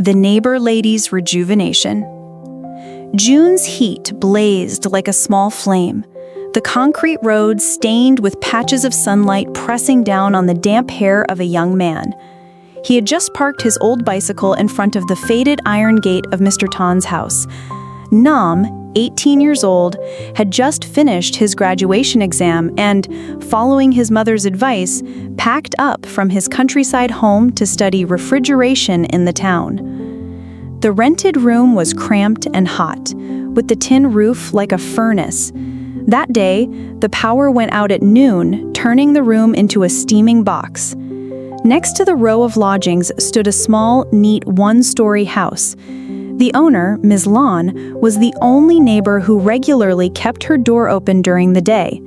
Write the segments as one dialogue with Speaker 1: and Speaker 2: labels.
Speaker 1: The Neighbor Lady's Rejuvenation. June's heat blazed like a small flame, the concrete road stained with patches of sunlight pressing down on the damp hair of a young man. He had just parked his old bicycle in front of the faded iron gate of Mr. Tan's house. Nam, 18 years old, had just finished his graduation exam and, following his mother's advice, packed up from his countryside home to study refrigeration in the town. The rented room was cramped and hot, with the tin roof like a furnace. That day, the power went out at noon, turning the room into a steaming box. Next to the row of lodgings stood a small, neat one-story house. The owner, Ms. Lon, was the only neighbor who regularly kept her door open during the day.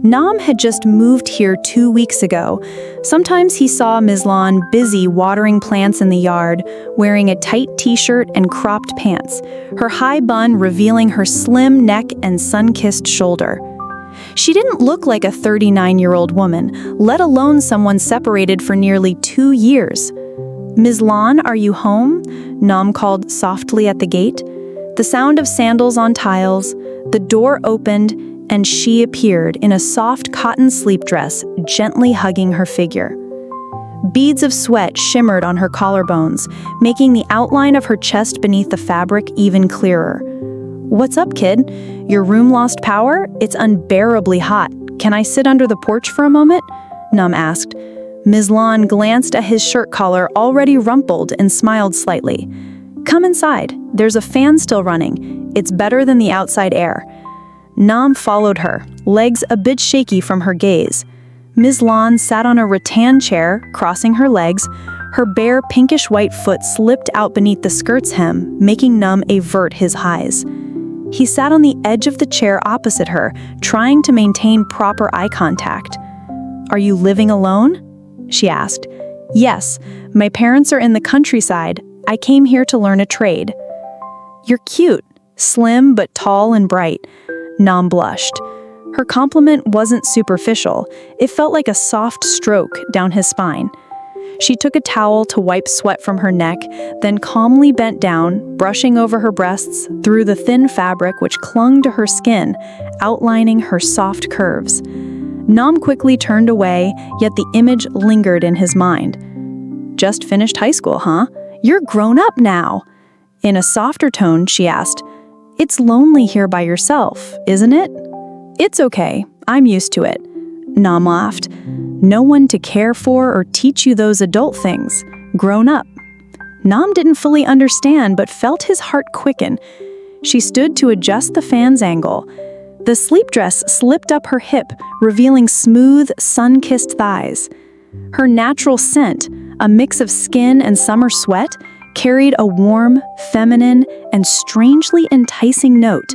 Speaker 1: Nam had just moved here 2 weeks ago. Sometimes he saw Ms. Lon busy watering plants in the yard, wearing a tight t-shirt and cropped pants, her high bun revealing her slim neck and sun-kissed shoulder. She didn't look like a 39-year-old woman, let alone someone separated for nearly 2 years. "Ms. Lon, are you home?" Nam called softly at the gate. The sound of sandals on tiles, the door opened, and she appeared in a soft cotton sleep dress, gently hugging her figure. Beads of sweat shimmered on her collarbones, making the outline of her chest beneath the fabric even clearer. "What's up, kid? Your room lost power? It's unbearably hot. Can I sit under the porch for a moment?" Nam asked. Ms. Lon glanced at his shirt collar already rumpled and smiled slightly. "Come inside. There's a fan still running. It's better than the outside air." Nam followed her, legs a bit shaky from her gaze. Ms. Lon sat on a rattan chair, crossing her legs. Her bare pinkish-white foot slipped out beneath the skirt's hem, making Nam avert his eyes. He sat on the edge of the chair opposite her, trying to maintain proper eye contact. "Are you living alone?" she asked. "Yes, my parents are in the countryside. I came here to learn a trade." "You're cute, slim but tall and bright." Nam blushed. Her compliment wasn't superficial. It felt like a soft stroke down his spine. She took a towel to wipe sweat from her neck, then calmly bent down, brushing over her breasts through the thin fabric which clung to her skin, outlining her soft curves. Nam quickly turned away, yet the image lingered in his mind. "Just finished high school, huh? You're grown up now." In a softer tone, she asked, "It's lonely here by yourself, isn't it?" "It's okay. I'm used to it." Nam laughed. "No one to care for or teach you those adult things. Grown up." Nam didn't fully understand, but felt his heart quicken. She stood to adjust the fan's angle. The sleep dress slipped up her hip, revealing smooth, sun-kissed thighs. Her natural scent, a mix of skin and summer sweat, carried a warm, feminine, and strangely enticing note.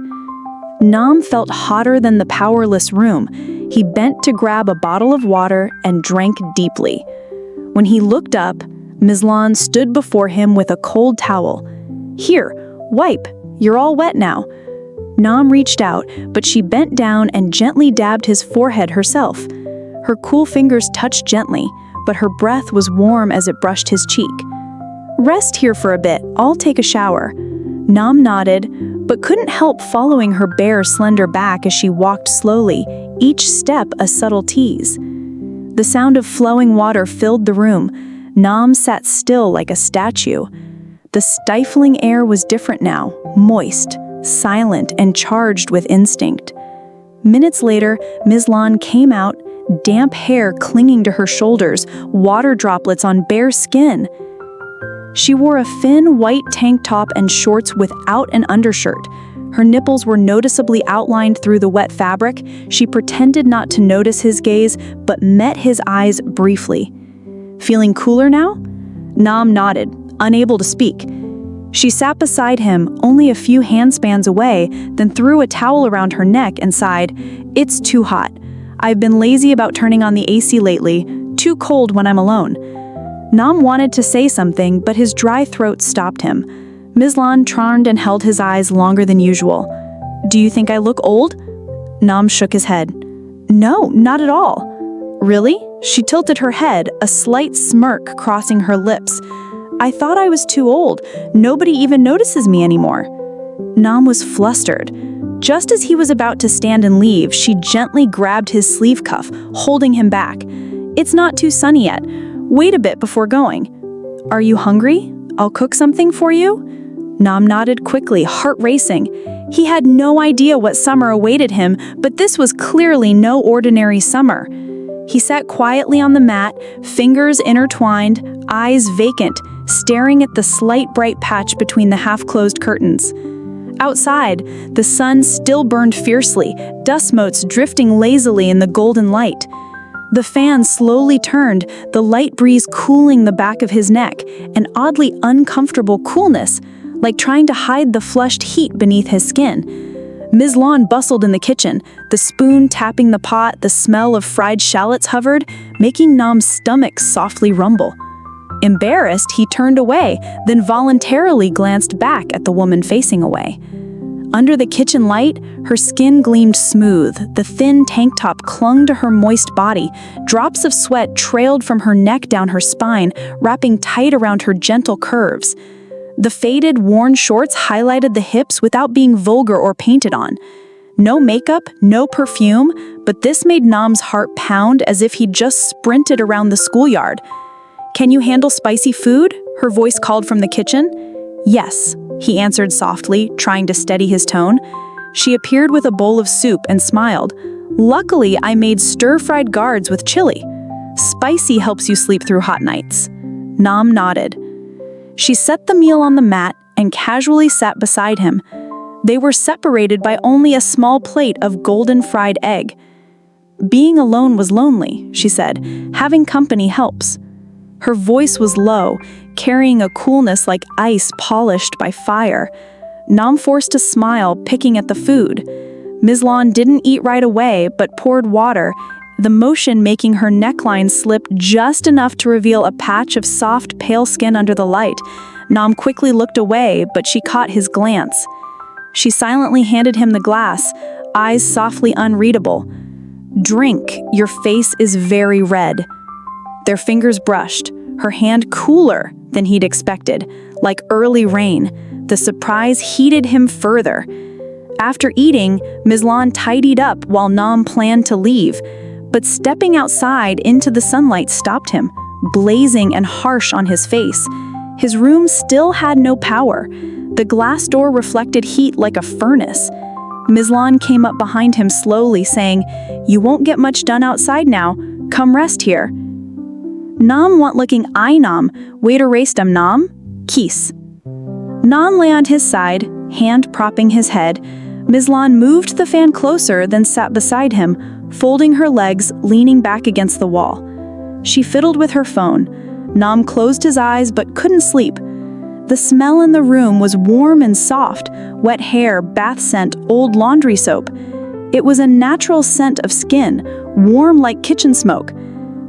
Speaker 1: Nam felt hotter than the powerless room. He bent to grab a bottle of water and drank deeply. When he looked up, Ms. Lon stood before him with a cold towel. "Here, wipe. You're all wet now." Nam reached out, but she bent down and gently dabbed his forehead herself. Her cool fingers touched gently, but her breath was warm as it brushed his cheek. "Rest here for a bit. I'll take a shower." Nam nodded, but couldn't help following her bare, slender back as she walked slowly, each step a subtle tease. The sound of flowing water filled the room. Nam sat still like a statue. The stifling air was different now, moist, silent, and charged with instinct. Minutes later, Ms. Lon came out, damp hair clinging to her shoulders, water droplets on bare skin. She wore a thin white tank top and shorts without an undershirt. Her nipples were noticeably outlined through the wet fabric. She pretended not to notice his gaze, but met his eyes briefly. "Feeling cooler now?" Nam nodded, unable to speak. She sat beside him, only a few handspans away, then threw a towel around her neck and sighed, "It's too hot. I've been lazy about turning on the AC lately, too cold when I'm alone." Nam wanted to say something, but his dry throat stopped him. Ms. Lon turned and held his eyes longer than usual. "Do you think I look old?" Nam shook his head. "No, not at all." "Really?" She tilted her head, a slight smirk crossing her lips. I thought I was too old. Nobody even notices me anymore." Nam was flustered. Just as he was about to stand and leave, she gently grabbed his sleeve cuff, holding him back. "It's not too sunny yet. Wait a bit before going." "Are you hungry? I'll cook something for you?" Nam nodded quickly, heart racing. He had no idea what summer awaited him, but this was clearly no ordinary summer. He sat quietly on the mat, fingers intertwined, eyes vacant, staring at the slight bright patch between the half-closed curtains. Outside, the sun still burned fiercely, dust motes drifting lazily in the golden light. The fan slowly turned, the light breeze cooling the back of his neck, an oddly uncomfortable coolness, like trying to hide the flushed heat beneath his skin. Ms. Lon bustled in the kitchen, the spoon tapping the pot, the smell of fried shallots hovered, making Nam's stomach softly rumble. Embarrassed, he turned away, then voluntarily glanced back at the woman facing away. Under the kitchen light, her skin gleamed smooth, the thin tank top clung to her moist body, drops of sweat trailed from her neck down her spine, wrapping tight around her gentle curves. The faded, worn shorts highlighted the hips without being vulgar or painted on. No makeup, no perfume, but this made Nam's heart pound as if he'd just sprinted around the schoolyard. "Can you handle spicy food?" her voice called from the kitchen. "Yes," he answered softly, trying to steady his tone. She appeared with a bowl of soup and smiled. "Luckily, I made stir-fried gourds with chili. Spicy helps you sleep through hot nights." Nam nodded. She set the meal on the mat and casually sat beside him. They were separated by only a small plate of golden fried egg. "Being alone was lonely," she said. "Having company helps." Her voice was low, carrying a coolness like ice polished by fire. Nam forced a smile, picking at the food. Ms. Lon didn't eat right away, but poured water, the motion making her neckline slip just enough to reveal a patch of soft, pale skin under the light. Nam quickly looked away, but she caught his glance. She silently handed him the glass, eyes softly unreadable. "Drink, your face is very red." Their fingers brushed, her hand cooler than he'd expected, like early rain. The surprise heated him further. After eating, Ms. Lon tidied up while Nam planned to leave, but stepping outside into the sunlight stopped him, blazing and harsh on his face. His room still had no power. The glass door reflected heat like a furnace. Ms. Lon came up behind him slowly, saying, "You won't get much done outside now. Come rest here." "Nam want looking I Nam, waiter raised Nam, kiss." Nam lay on his side, hand propping his head. Ms. Lon moved the fan closer, then sat beside him, folding her legs, leaning back against the wall. She fiddled with her phone. Nam closed his eyes but couldn't sleep. The smell in the room was warm and soft, wet hair, bath scent, old laundry soap. It was a natural scent of skin, warm like kitchen smoke.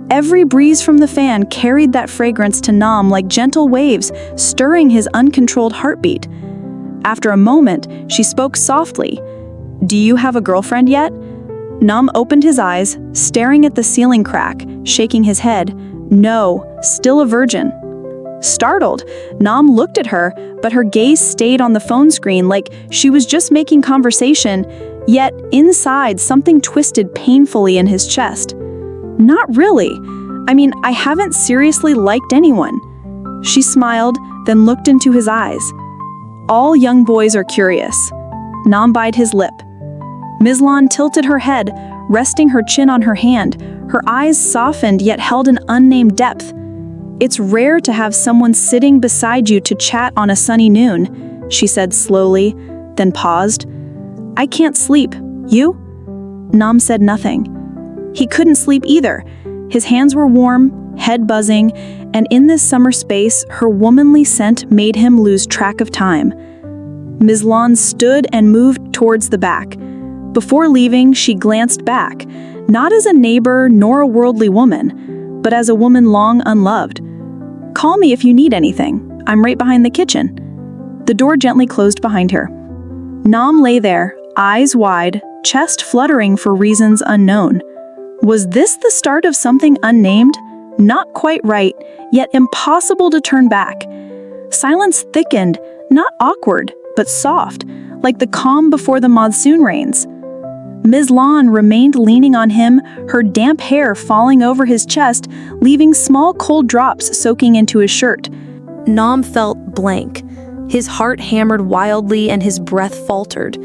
Speaker 1: Every breeze from the fan carried that fragrance to Nam like gentle waves, stirring his uncontrolled heartbeat. After a moment, she spoke softly. "Do you have a girlfriend yet?" Nam opened his eyes, staring at the ceiling crack, shaking his head. "No, still a virgin." Startled, Nam looked at her, but her gaze stayed on the phone screen like she was just making conversation, yet inside something twisted painfully in his chest. "Not really. I mean, I haven't seriously liked anyone." She smiled, then looked into his eyes. "All young boys are curious." Nam bit his lip. Ms. Lon tilted her head, resting her chin on her hand. Her eyes softened yet held an unnamed depth. "It's rare to have someone sitting beside you to chat on a sunny noon," she said slowly, then paused. "I can't sleep. You?" Nam said nothing. He couldn't sleep either. His hands were warm, head buzzing, and in this summer space, her womanly scent made him lose track of time. Ms. Lon stood and moved towards the back. Before leaving, she glanced back, not as a neighbor nor a worldly woman, but as a woman long unloved. "Call me if you need anything. I'm right behind the kitchen." The door gently closed behind her. Nam lay there, eyes wide, chest fluttering for reasons unknown. Was this the start of something unnamed? Not quite right, yet impossible to turn back. Silence thickened, not awkward, but soft, like the calm before the monsoon rains. Ms. Lon remained leaning on him, her damp hair falling over his chest, leaving small cold drops soaking into his shirt. Nam felt blank. His heart hammered wildly and his breath faltered.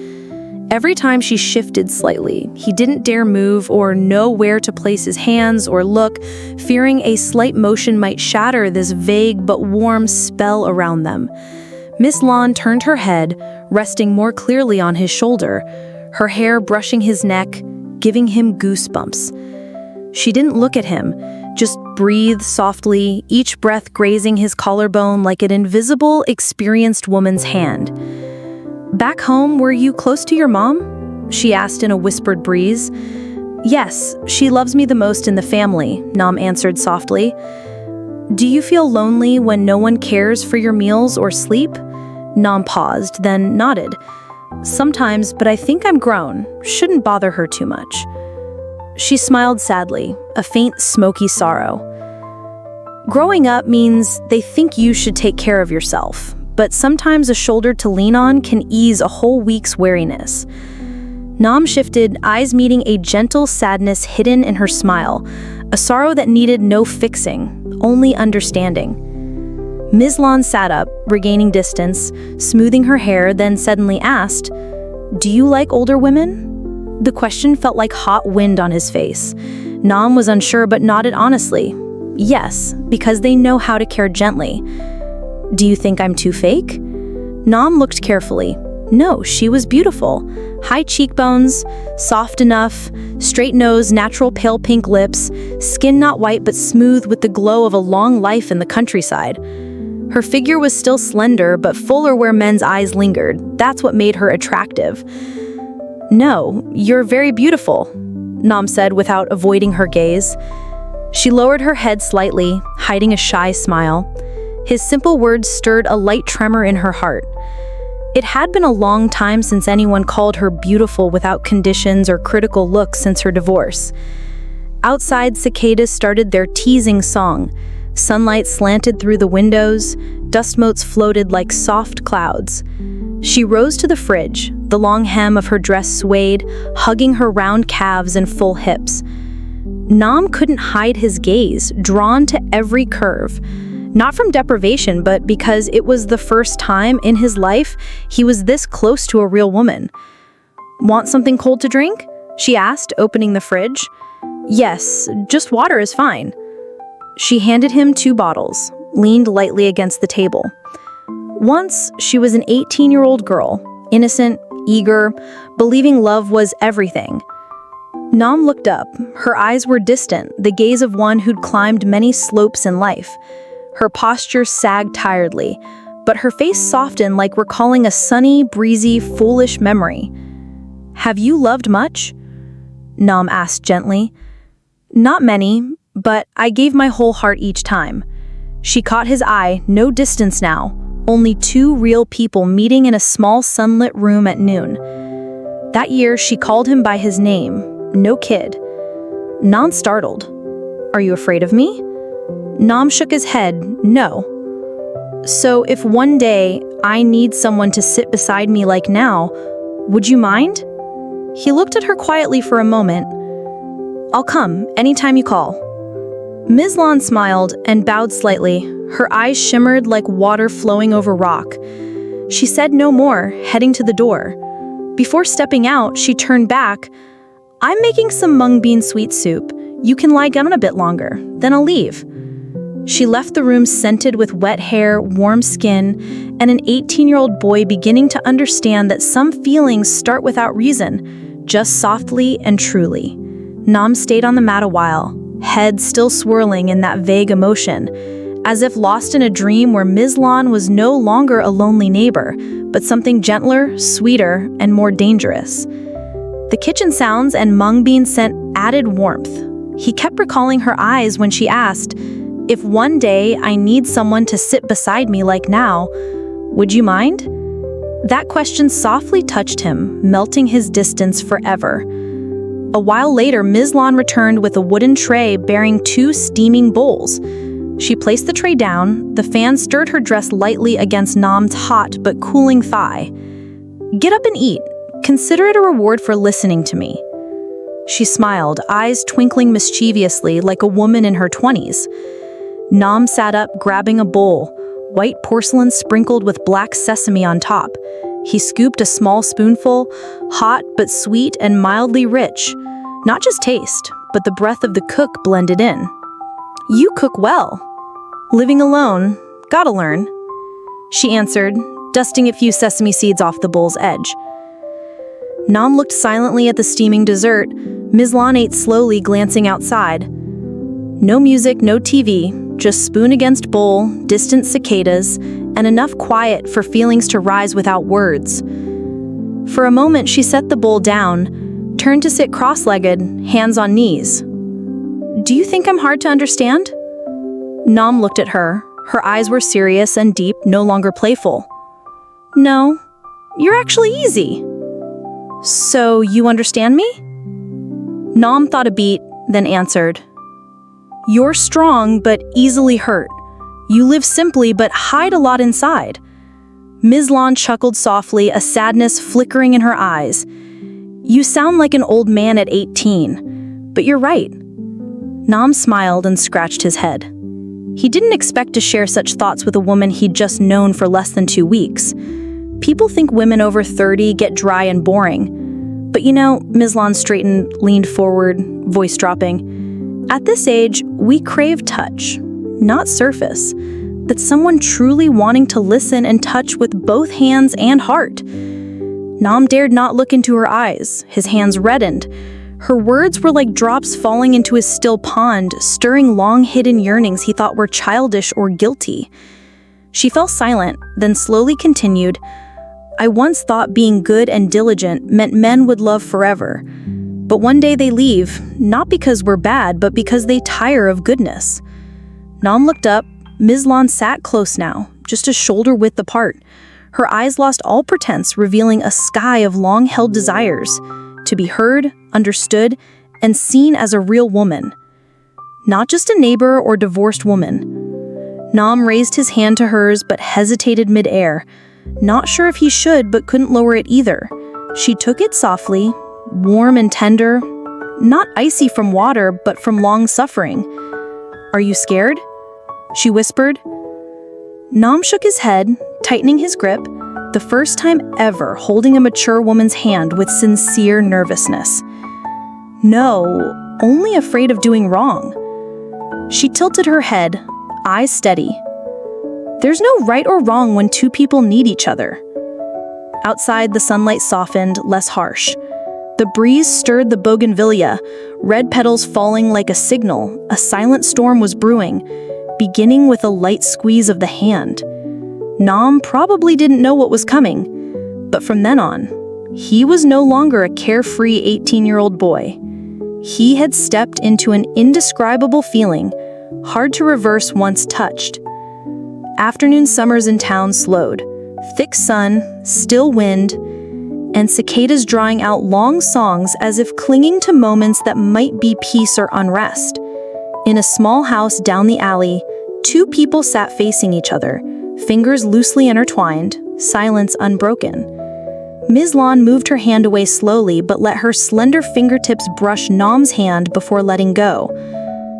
Speaker 1: Every time she shifted slightly, he didn't dare move or know where to place his hands or look, fearing a slight motion might shatter this vague but warm spell around them. Miss Lon turned her head, resting more clearly on his shoulder, her hair brushing his neck, giving him goosebumps. She didn't look at him, just breathed softly, each breath grazing his collarbone like an invisible, experienced woman's hand. "Back home, were you close to your mom?" she asked in a whispered breeze. "Yes, she loves me the most in the family," Nam answered softly. "Do you feel lonely when no one cares for your meals or sleep?" Nam paused, then nodded. "Sometimes, but I think I'm grown. Shouldn't bother her too much." She smiled sadly, a faint smoky sorrow. "Growing up means they think you should take care of yourself. But sometimes a shoulder to lean on can ease a whole week's weariness." Nam shifted, eyes meeting a gentle sadness hidden in her smile, a sorrow that needed no fixing, only understanding. Ms. Lon sat up, regaining distance, smoothing her hair, then suddenly asked, "Do you like older women?" The question felt like hot wind on his face. Nam was unsure but nodded honestly. "Yes, because they know how to care gently." "Do you think I'm too fake?" Nam looked carefully. No, she was beautiful. High cheekbones, soft enough, straight nose, natural pale pink lips, skin not white but smooth with the glow of a long life in the countryside. Her figure was still slender but fuller where men's eyes lingered. That's what made her attractive. "No, you're very beautiful," Nam said without avoiding her gaze. She lowered her head slightly, hiding a shy smile. His simple words stirred a light tremor in her heart. It had been a long time since anyone called her beautiful without conditions or critical looks since her divorce. Outside, cicadas started their teasing song. Sunlight slanted through the windows, dust motes floated like soft clouds. She rose to the fridge, the long hem of her dress swayed, hugging her round calves and full hips. Nam couldn't hide his gaze, drawn to every curve. Not from deprivation, but because it was the first time in his life he was this close to a real woman. "Want something cold to drink?" she asked, opening the fridge. "Yes, just water is fine." She handed him 2 bottles, leaned lightly against the table. Once, she was an 18-year-old girl, innocent, eager, believing love was everything. Nam looked up. Her eyes were distant, the gaze of one who'd climbed many slopes in life. Her posture sagged tiredly, but her face softened like recalling a sunny, breezy, foolish memory. "Have you loved much?" Nam asked gently. "Not many, but I gave my whole heart each time." She caught his eye, no distance now, only 2 real people meeting in a small sunlit room at noon. That year, she called him by his name, no kid. Nam startled. "Are you afraid of me?" Nam shook his head, no. "So if one day I need someone to sit beside me like now, would you mind?" He looked at her quietly for a moment. "I'll come, anytime you call." Ms. Lon smiled and bowed slightly. Her eyes shimmered like water flowing over rock. She said no more, heading to the door. Before stepping out, she turned back. "I'm making some mung bean sweet soup. You can lie down a bit longer, then I'll leave." She left the room scented with wet hair, warm skin, and an 18-year-old boy beginning to understand that some feelings start without reason, just softly and truly. Nam stayed on the mat a while, head still swirling in that vague emotion, as if lost in a dream where Ms. Lon was no longer a lonely neighbor, but something gentler, sweeter, and more dangerous. The kitchen sounds and mung bean scent added warmth. He kept recalling her eyes when she asked, "If one day I need someone to sit beside me like now, would you mind?" That question softly touched him, melting his distance forever. A while later, Ms. Lon returned with a wooden tray bearing 2 steaming bowls. She placed the tray down. The fan stirred her dress lightly against Nam's hot but cooling thigh. "Get up and eat. Consider it a reward for listening to me." She smiled, eyes twinkling mischievously like a woman in her 20s. Nam sat up, grabbing a bowl, white porcelain sprinkled with black sesame on top. He scooped a small spoonful, hot but sweet and mildly rich. Not just taste, but the breath of the cook blended in. "You cook well." "Living alone, gotta learn," she answered, dusting a few sesame seeds off the bowl's edge. Nam looked silently at the steaming dessert. Mislan ate slowly, glancing outside. No music, no TV, just spoon against bowl, distant cicadas, and enough quiet for feelings to rise without words. For a moment, she set the bowl down, turned to sit cross-legged, hands on knees. "Do you think I'm hard to understand?" Nam looked at her. Her eyes were serious and deep, no longer playful. "No, you're actually easy." "So you understand me?" Nam thought a beat, then answered. "You're strong but easily hurt. You live simply but hide a lot inside." Mislan chuckled softly, a sadness flickering in her eyes. "You sound like an old man at 18, but you're right." Nam smiled and scratched his head. He didn't expect to share such thoughts with a woman he'd just known for less than 2 weeks. People think women over 30 get dry and boring. But you know, Mislan straightened, leaned forward, voice dropping. "At this age, we crave touch, not surface. That's someone truly wanting to listen and touch with both hands and heart." Nam dared not look into her eyes. His hands reddened. Her words were like drops falling into his still pond, stirring long-hidden yearnings he thought were childish or guilty. She fell silent, then slowly continued, "I once thought being good and diligent meant men would love forever. But one day they leave, not because we're bad, but because they tire of goodness." Nam looked up. Mislan sat close now, just a shoulder width apart. Her eyes lost all pretense, revealing a sky of long-held desires. To be heard, understood, and seen as a real woman. Not just a neighbor or divorced woman. Nam raised his hand to hers but hesitated mid-air. Not sure if he should, but couldn't lower it either. She took it softly, warm and tender, not icy from water, but from long suffering. "Are you scared?" she whispered. Nam shook his head, tightening his grip, the first time ever holding a mature woman's hand with sincere nervousness. "No, only afraid of doing wrong." She tilted her head, eyes steady. "There's no right or wrong when two people need each other." Outside, the sunlight softened, less harsh. The breeze stirred the bougainvillea, red petals falling like a signal. A silent storm was brewing, beginning with a light squeeze of the hand. Nam probably didn't know what was coming, but from then on, he was no longer a carefree 18-year-old boy. He had stepped into an indescribable feeling, hard to reverse once touched. Afternoon summers in town slowed. Thick sun, still wind, and cicadas drawing out long songs as if clinging to moments that might be peace or unrest. In a small house down the alley, two people sat facing each other, fingers loosely intertwined, silence unbroken. Mislan moved her hand away slowly but let her slender fingertips brush Nam's hand before letting go.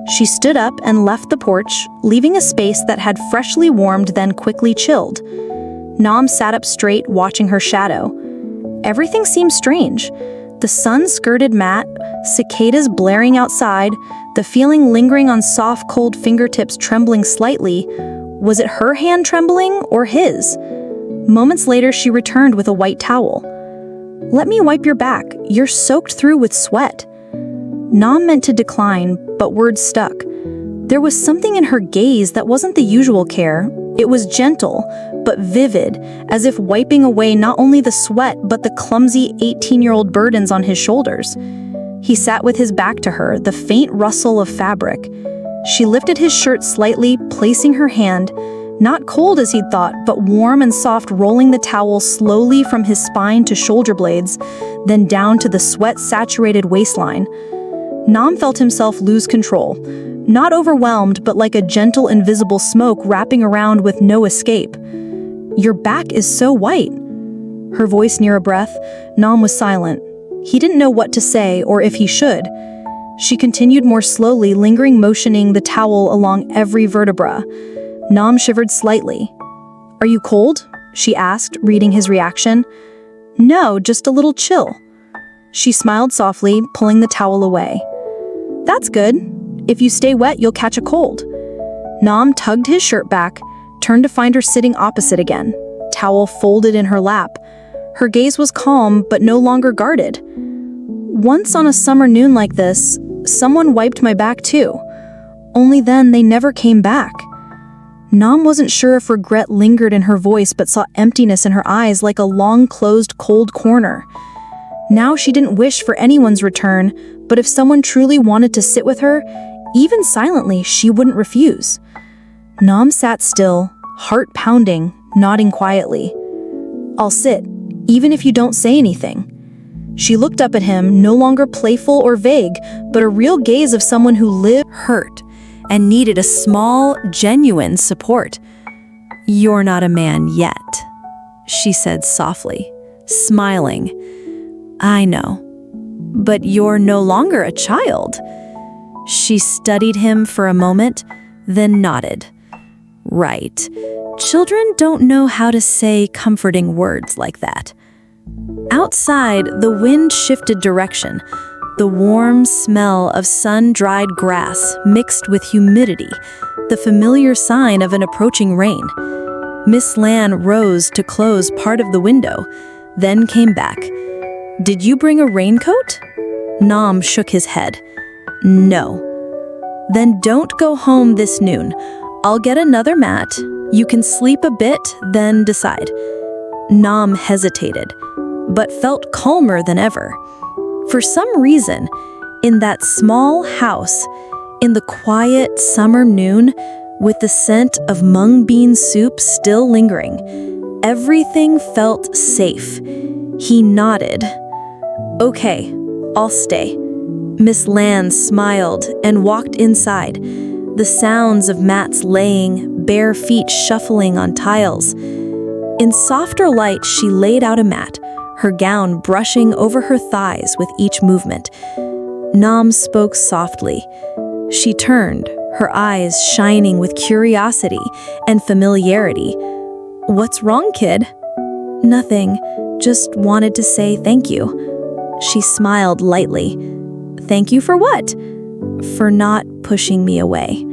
Speaker 1: She stood up and left the porch, leaving a space that had freshly warmed then quickly chilled. Nam sat up straight, watching her shadow. Everything seemed strange. The sun-skirted mat, cicadas blaring outside, the feeling lingering on soft, cold fingertips trembling slightly. Was it her hand trembling or his? Moments later, she returned with a white towel. "Let me wipe your back. You're soaked through with sweat." Nam meant to decline, but words stuck. There was something in her gaze that wasn't the usual care. It was gentle, but vivid, as if wiping away not only the sweat, but the clumsy 18-year-old burdens on his shoulders. He sat with his back to her, the faint rustle of fabric. She lifted his shirt slightly, placing her hand, not cold as he'd thought, but warm and soft, rolling the towel slowly from his spine to shoulder blades, then down to the sweat-saturated waistline. Nam felt himself lose control. Not overwhelmed, but like a gentle, invisible smoke wrapping around with no escape. "Your back is so white." Her voice near a breath. Nam was silent. He didn't know what to say or if he should. She continued more slowly, lingering, motioning the towel along every vertebra. Nam shivered slightly. "Are you cold?" she asked, reading his reaction. "No, just a little chill." She smiled softly, pulling the towel away. "That's good. If you stay wet, you'll catch a cold." Nam tugged his shirt back, turned to find her sitting opposite again, towel folded in her lap. Her gaze was calm, but no longer guarded. "Once on a summer noon like this, someone wiped my back too. Only then they never came back." Nam wasn't sure if regret lingered in her voice, but saw emptiness in her eyes like a long-closed, cold corner. Now she didn't wish for anyone's return, but if someone truly wanted to sit with her, even silently, she wouldn't refuse. Nam sat still, heart pounding, nodding quietly. "I'll sit, even if you don't say anything." She looked up at him, no longer playful or vague, but a real gaze of someone who lived hurt and needed a small, genuine support. "You're not a man yet," she said softly, smiling. "I know, but you're no longer a child." She studied him for a moment, then nodded. "Right. Children don't know how to say comforting words like that." Outside, the wind shifted direction. The warm smell of sun-dried grass mixed with humidity, the familiar sign of an approaching rain. Miss Lan rose to close part of the window, then came back. "Did you bring a raincoat?" Nam shook his head. "No." "Then don't go home this noon. I'll get another mat. You can sleep a bit, then decide." Nam hesitated, but felt calmer than ever. For some reason, in that small house, in the quiet summer noon, with the scent of mung bean soup still lingering, everything felt safe. He nodded. "Okay, I'll stay." Miss Lan smiled and walked inside, the sounds of mats laying, bare feet shuffling on tiles. In softer light, she laid out a mat, her gown brushing over her thighs with each movement. Nam spoke softly. She turned, her eyes shining with curiosity and familiarity. "What's wrong, kid?" "Nothing, just wanted to say thank you." She smiled lightly. "Thank you for what?" "For not pushing me away."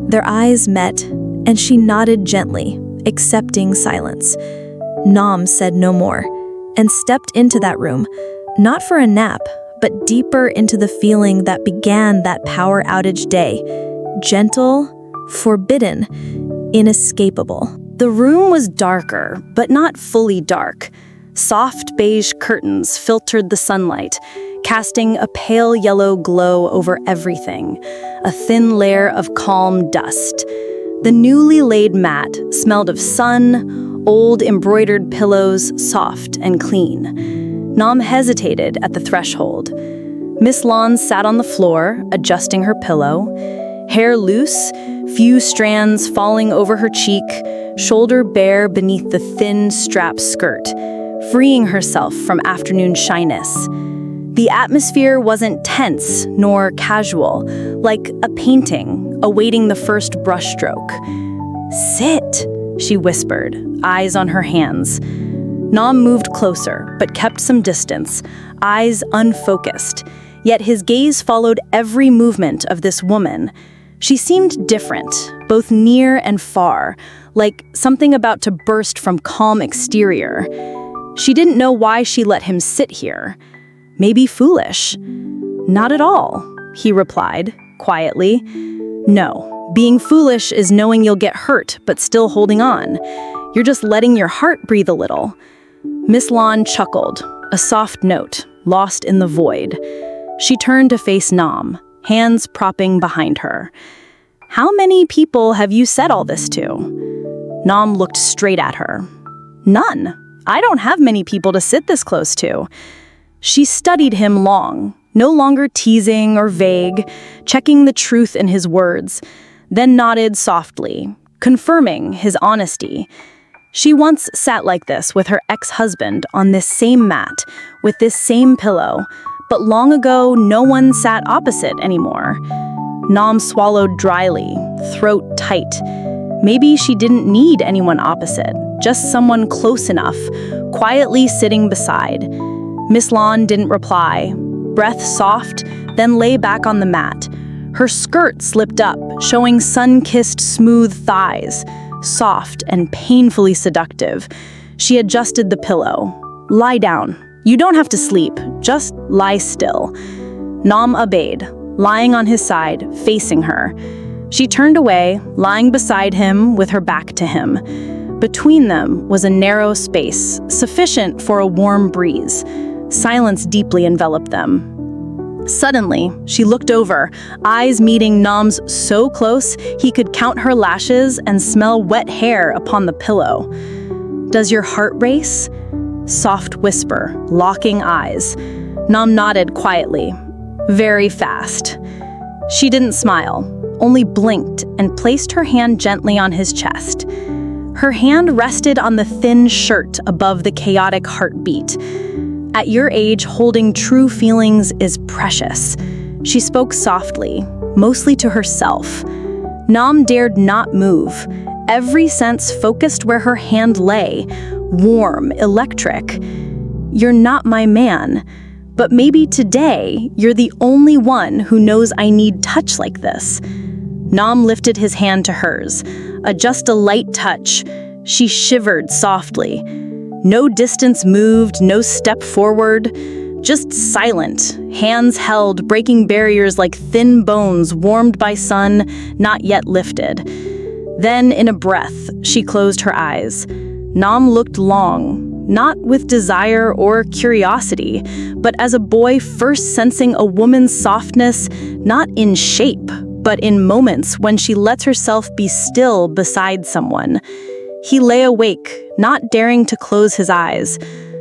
Speaker 1: Their eyes met, and she nodded gently, accepting silence. Nam said no more, and stepped into that room, not for a nap, but deeper into the feeling that began that power outage day. Gentle, forbidden, inescapable. The room was darker, but not fully dark. Soft beige curtains filtered the sunlight, casting a pale yellow glow over everything, a thin layer of calm dust. The newly laid mat smelled of sun, old embroidered pillows, soft and clean. Nam hesitated at the threshold. Miss Lan sat on the floor, adjusting her pillow, hair loose, few strands falling over her cheek, shoulder bare beneath the thin strap skirt, freeing herself from afternoon shyness. The atmosphere wasn't tense nor casual, like a painting awaiting the first brushstroke. "Sit," she whispered, eyes on her hands. Nam moved closer, but kept some distance, eyes unfocused. Yet his gaze followed every movement of this woman. She seemed different, both near and far, like something about to burst from calm exterior. She didn't know why she let him sit here. Maybe foolish. "Not at all," he replied, quietly. "No, being foolish is knowing you'll get hurt, but still holding on. You're just letting your heart breathe a little." Miss Lan chuckled, a soft note, lost in the void. She turned to face Nam, hands propping behind her. "How many people have you said all this to?" Nam looked straight at her. "None. I don't have many people to sit this close to." She studied him long, no longer teasing or vague, checking the truth in his words, then nodded softly, confirming his honesty. She once sat like this with her ex-husband on this same mat, with this same pillow, but long ago no one sat opposite anymore. Nam swallowed dryly, throat tight. Maybe she didn't need anyone opposite, just someone close enough, quietly sitting beside. Miss Lon didn't reply, breath soft, then lay back on the mat. Her skirt slipped up, showing sun-kissed smooth thighs, soft and painfully seductive. She adjusted the pillow. Lie down. You don't have to sleep, just lie still. Nam obeyed, lying on his side, facing her. She turned away, lying beside him with her back to him. Between them was a narrow space, sufficient for a warm breeze. Silence deeply enveloped them. Suddenly, she looked over, eyes meeting Nam's so close he could count her lashes and smell wet hair upon the pillow. "Does your heart race?" Soft whisper, locking eyes. Nam nodded quietly. Very fast. She didn't smile, only blinked and placed her hand gently on his chest. Her hand rested on the thin shirt above the chaotic heartbeat. "At your age, holding true feelings is precious." She spoke softly, mostly to herself. Nam dared not move. Every sense focused where her hand lay, warm, electric. "You're not my man, but maybe today you're the only one who knows I need touch like this." Nam lifted his hand to hers, just a light touch. She shivered softly. No distance moved, no step forward, just silent, hands held, breaking barriers like thin bones warmed by sun, not yet lifted. Then, in a breath, she closed her eyes. Nam looked long, not with desire or curiosity, but as a boy first sensing a woman's softness, not in shape, but in moments when she lets herself be still beside someone. He lay awake, not daring to close his eyes,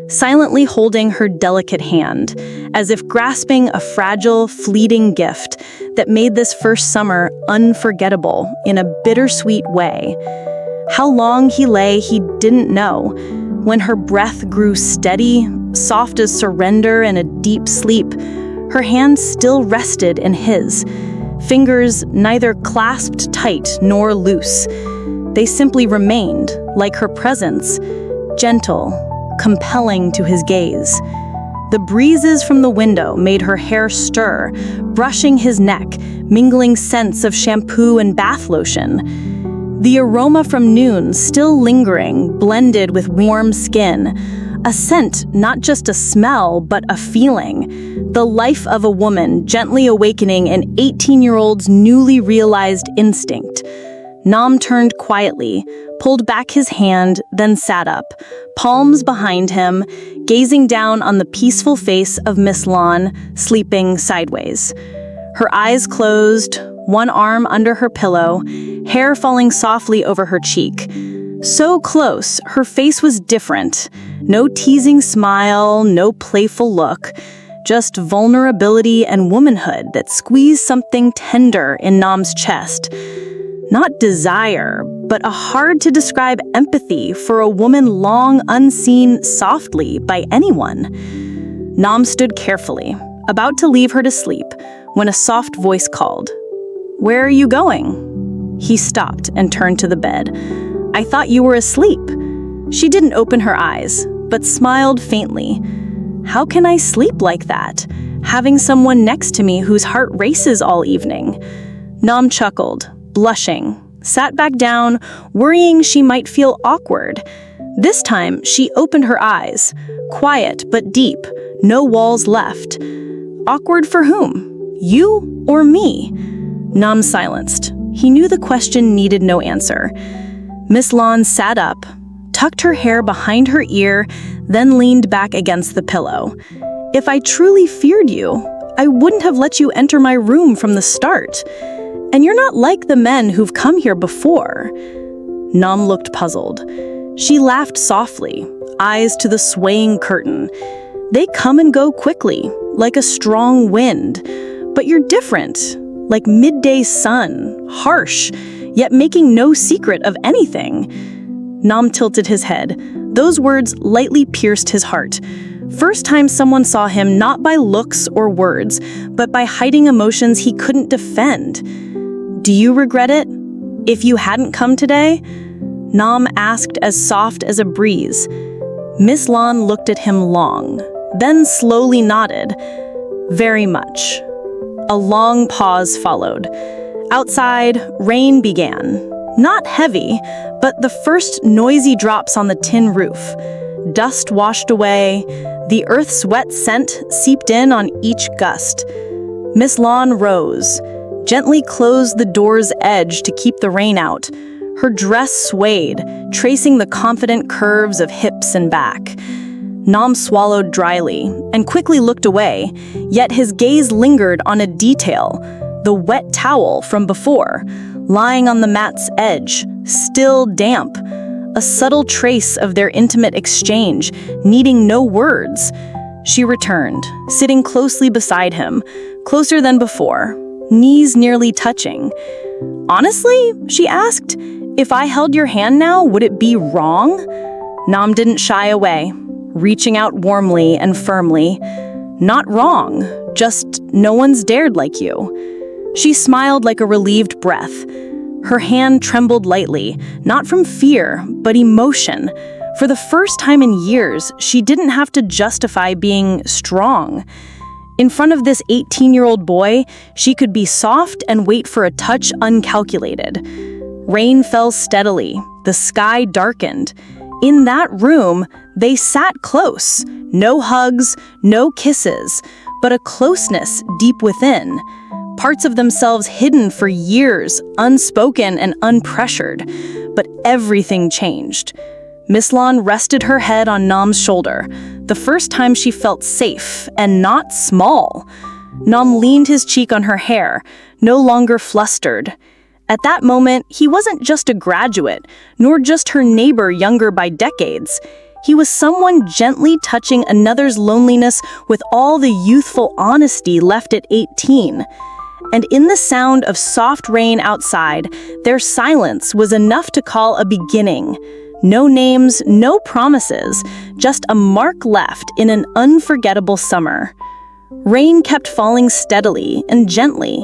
Speaker 1: silently holding her delicate hand, as if grasping a fragile, fleeting gift that made this first summer unforgettable in a bittersweet way. How long he lay, he didn't know. When her breath grew steady, soft as surrender and a deep sleep, her hand still rested in his, fingers neither clasped tight nor loose. They simply remained, like her presence, gentle, compelling to his gaze. The breezes from the window made her hair stir, brushing his neck, mingling scents of shampoo and bath lotion. The aroma from noon, still lingering, blended with warm skin. A scent, not just a smell, but a feeling. The life of a woman gently awakening an 18-year-old's newly realized instinct. Nam turned quietly, pulled back his hand, then sat up, palms behind him, gazing down on the peaceful face of Miss Lon, sleeping sideways. Her eyes closed, one arm under her pillow, hair falling softly over her cheek. So close, her face was different. No teasing smile, no playful look, just vulnerability and womanhood that squeezed something tender in Nam's chest. Not desire, but a hard-to-describe empathy for a woman long unseen softly by anyone. Nam stood carefully, about to leave her to sleep, when a soft voice called, "Where are you going?" He stopped and turned to the bed. "I thought you were asleep." She didn't open her eyes, but smiled faintly. "How can I sleep like that, having someone next to me whose heart races all evening?" Nam chuckled, blushing, sat back down, worrying she might feel awkward. This time, she opened her eyes, quiet but deep, no walls left. Awkward for whom? You or me? Nam silenced. He knew the question needed no answer. Miss Lon sat up, tucked her hair behind her ear, then leaned back against the pillow. "If I truly feared you, I wouldn't have let you enter my room from the start. And you're not like the men who've come here before." Nam looked puzzled. She laughed softly, eyes to the swaying curtain. "They come and go quickly, like a strong wind. But you're different, like midday sun, harsh, yet making no secret of anything. Nam tilted his head. Those words lightly pierced his heart. First time someone saw him not by looks or words, but by hiding emotions he couldn't defend. Do you regret it? If you hadn't come today? Nam asked as soft as a breeze. Miss Lan looked at him long, then slowly nodded. Very much. A long pause followed. Outside, rain began. Not heavy, but the first noisy drops on the tin roof. Dust washed away. The earth's wet scent seeped in on each gust. Miss Lan rose, gently closed the door's edge to keep the rain out. Her dress swayed, tracing the confident curves of hips and back. Nam swallowed dryly and quickly looked away, yet his gaze lingered on a detail, the wet towel from before, lying on the mat's edge, still damp, a subtle trace of their intimate exchange, needing no words. She returned, sitting closely beside him, closer than before, knees nearly touching. Honestly, she asked, if I held your hand now, would it be wrong? Nam didn't shy away, reaching out warmly and firmly. Not wrong, just no one's dared like you. She smiled like a relieved breath. Her hand trembled lightly, not from fear, but emotion. For the first time in years, she didn't have to justify being strong. In front of this 18-year-old boy, she could be soft and wait for a touch uncalculated. Rain fell steadily, the sky darkened. In that room, they sat close. No hugs, no kisses, but a closeness deep within. Parts of themselves hidden for years, unspoken and unpressured. But everything changed. Miss Lan rested her head on Nam's shoulder, the first time she felt safe and not small. Nam leaned his cheek on her hair, no longer flustered. At that moment, he wasn't just a graduate, nor just her neighbor younger by decades. He was someone gently touching another's loneliness with all the youthful honesty left at 18. And in the sound of soft rain outside, their silence was enough to call a beginning. No names, no promises, just a mark left in an unforgettable summer. Rain kept falling steadily and gently,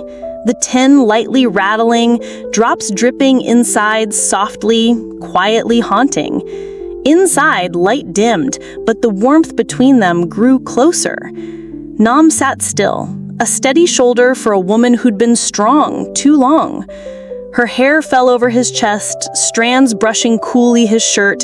Speaker 1: the tin lightly rattling, drops dripping inside softly, quietly haunting. Inside, light dimmed, but the warmth between them grew closer. Nam sat still, a steady shoulder for a woman who'd been strong too long. Her hair fell over his chest, strands brushing coolly his shirt.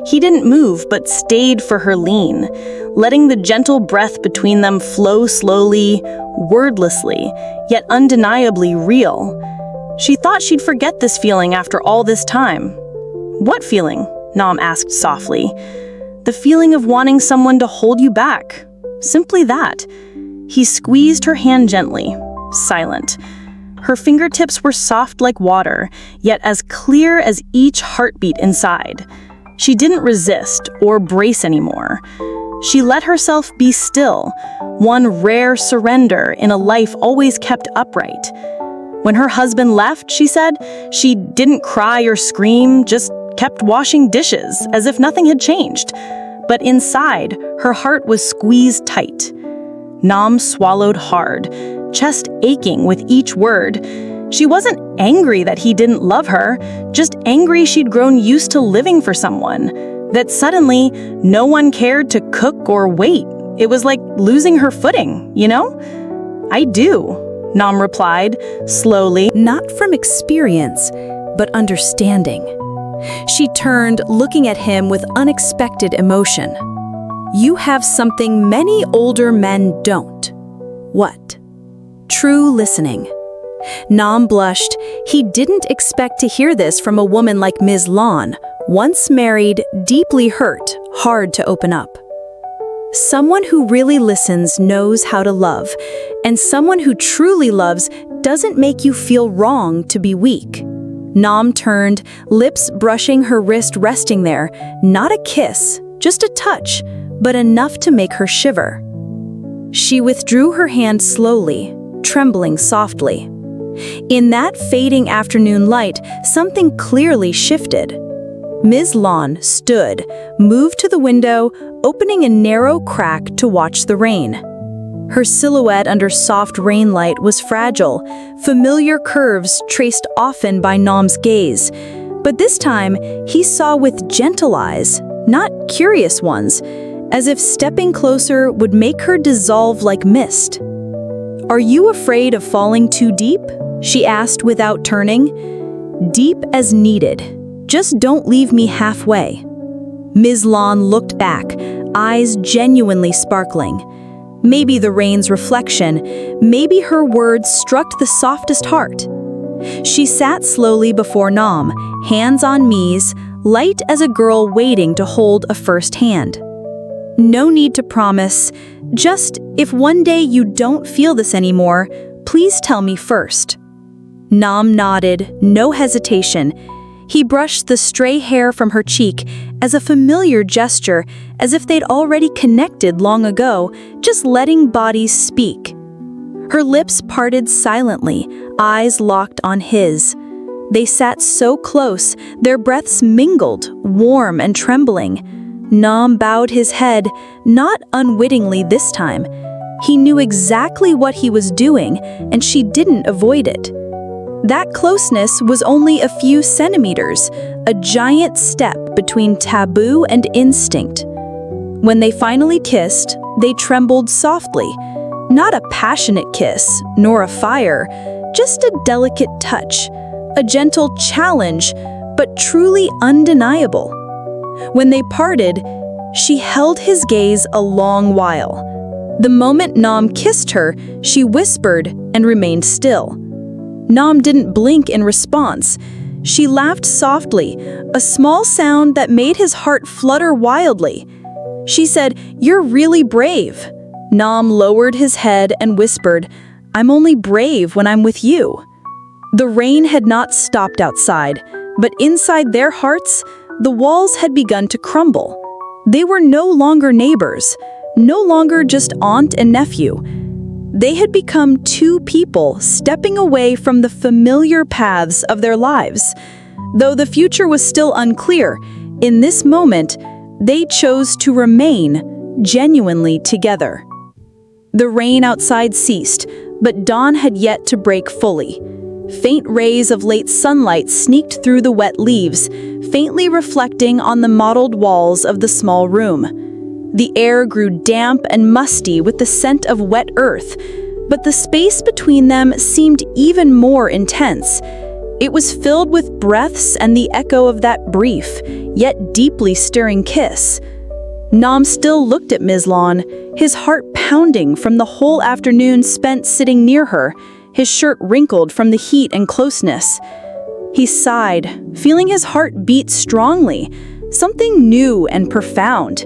Speaker 1: He didn't move, but stayed for her lean, letting the gentle breath between them flow slowly, wordlessly, yet undeniably real. She thought she'd forget this feeling after all this time. What feeling? Nam asked softly. The feeling of wanting someone to hold you back. Simply that. He squeezed her hand gently, silent. Her fingertips were soft like water, yet as clear as each heartbeat inside. She didn't resist or brace anymore. She let herself be still, one rare surrender in a life always kept upright. When her husband left, she said, she didn't cry or scream, just kept washing dishes as if nothing had changed. But inside, her heart was squeezed tight. Nam swallowed hard, chest aching with each word. She wasn't angry that he didn't love her, just angry she'd grown used to living for someone, that suddenly no one cared to cook or wait. It was like losing her footing, you know? I do, Nam replied, slowly.
Speaker 2: Not from experience, but understanding. She turned, looking at him with unexpected emotion. You have something many older men don't. What? True listening. Nam blushed. He didn't expect to hear this from a woman like Ms. Lan, once married, deeply hurt, hard to open up. Someone who really listens knows how to love, and someone who truly loves doesn't make you feel wrong to be weak. Nam turned, lips brushing her wrist resting there, not a kiss, just a touch, but enough to make her shiver. She withdrew her hand slowly, trembling softly. In that fading afternoon light, something clearly shifted. Ms. Lon stood, moved to the window, opening a narrow crack to watch the rain. Her silhouette under soft rain light was fragile, familiar curves traced often by Nam's gaze. But this time, he saw with gentle eyes, not curious ones, as if stepping closer would make her dissolve like mist. "Are you afraid of falling too deep?" she asked without turning. "Deep as needed. Just don't leave me halfway." Ms. Lon looked back, eyes genuinely sparkling. Maybe the rain's reflection, maybe her words struck the softest heart. She sat slowly before Nam, hands on knees, light as a girl waiting to hold a first hand. "No need to promise. Just, if one day you don't feel this anymore, please tell me first." Nam nodded, no hesitation. He brushed the stray hair from her cheek as a familiar gesture, as if they'd already connected long ago, just letting bodies speak. Her lips parted silently, eyes locked on his. They sat so close, their breaths mingled, warm and trembling. Nam bowed his head, not unwittingly this time. He knew exactly what he was doing, and she didn't avoid it. That closeness was only a few centimeters, a giant step between taboo and instinct. When they finally kissed, they trembled softly. Not a passionate kiss, nor a fire, just a delicate touch, a gentle challenge, but truly undeniable. When they parted, she held his gaze a long while. The moment Nam kissed her, she whispered and remained still. Nam didn't blink in response. She laughed softly, a small sound that made his heart flutter wildly. She said, "You're really brave." Nam lowered his head and whispered, "I'm only brave when I'm with you." The rain had not stopped outside, but inside their hearts, the walls had begun to crumble. They were no longer neighbors, no longer just aunt and nephew. They had become two people stepping away from the familiar paths of their lives. Though the future was still unclear, in this moment, they chose to remain genuinely together. The rain outside ceased, but dawn had yet to break fully. Faint rays of late sunlight sneaked through the wet leaves, faintly reflecting on the mottled walls of the small room. The air grew damp and musty with the scent of wet earth, but the space between them seemed even more intense. It was filled with breaths and the echo of that brief, yet deeply stirring kiss. Nam still looked at Ms. Lon, his heart pounding from the whole afternoon spent sitting near her, his shirt wrinkled from the heat and closeness. He sighed, feeling his heart beat strongly, something new and profound.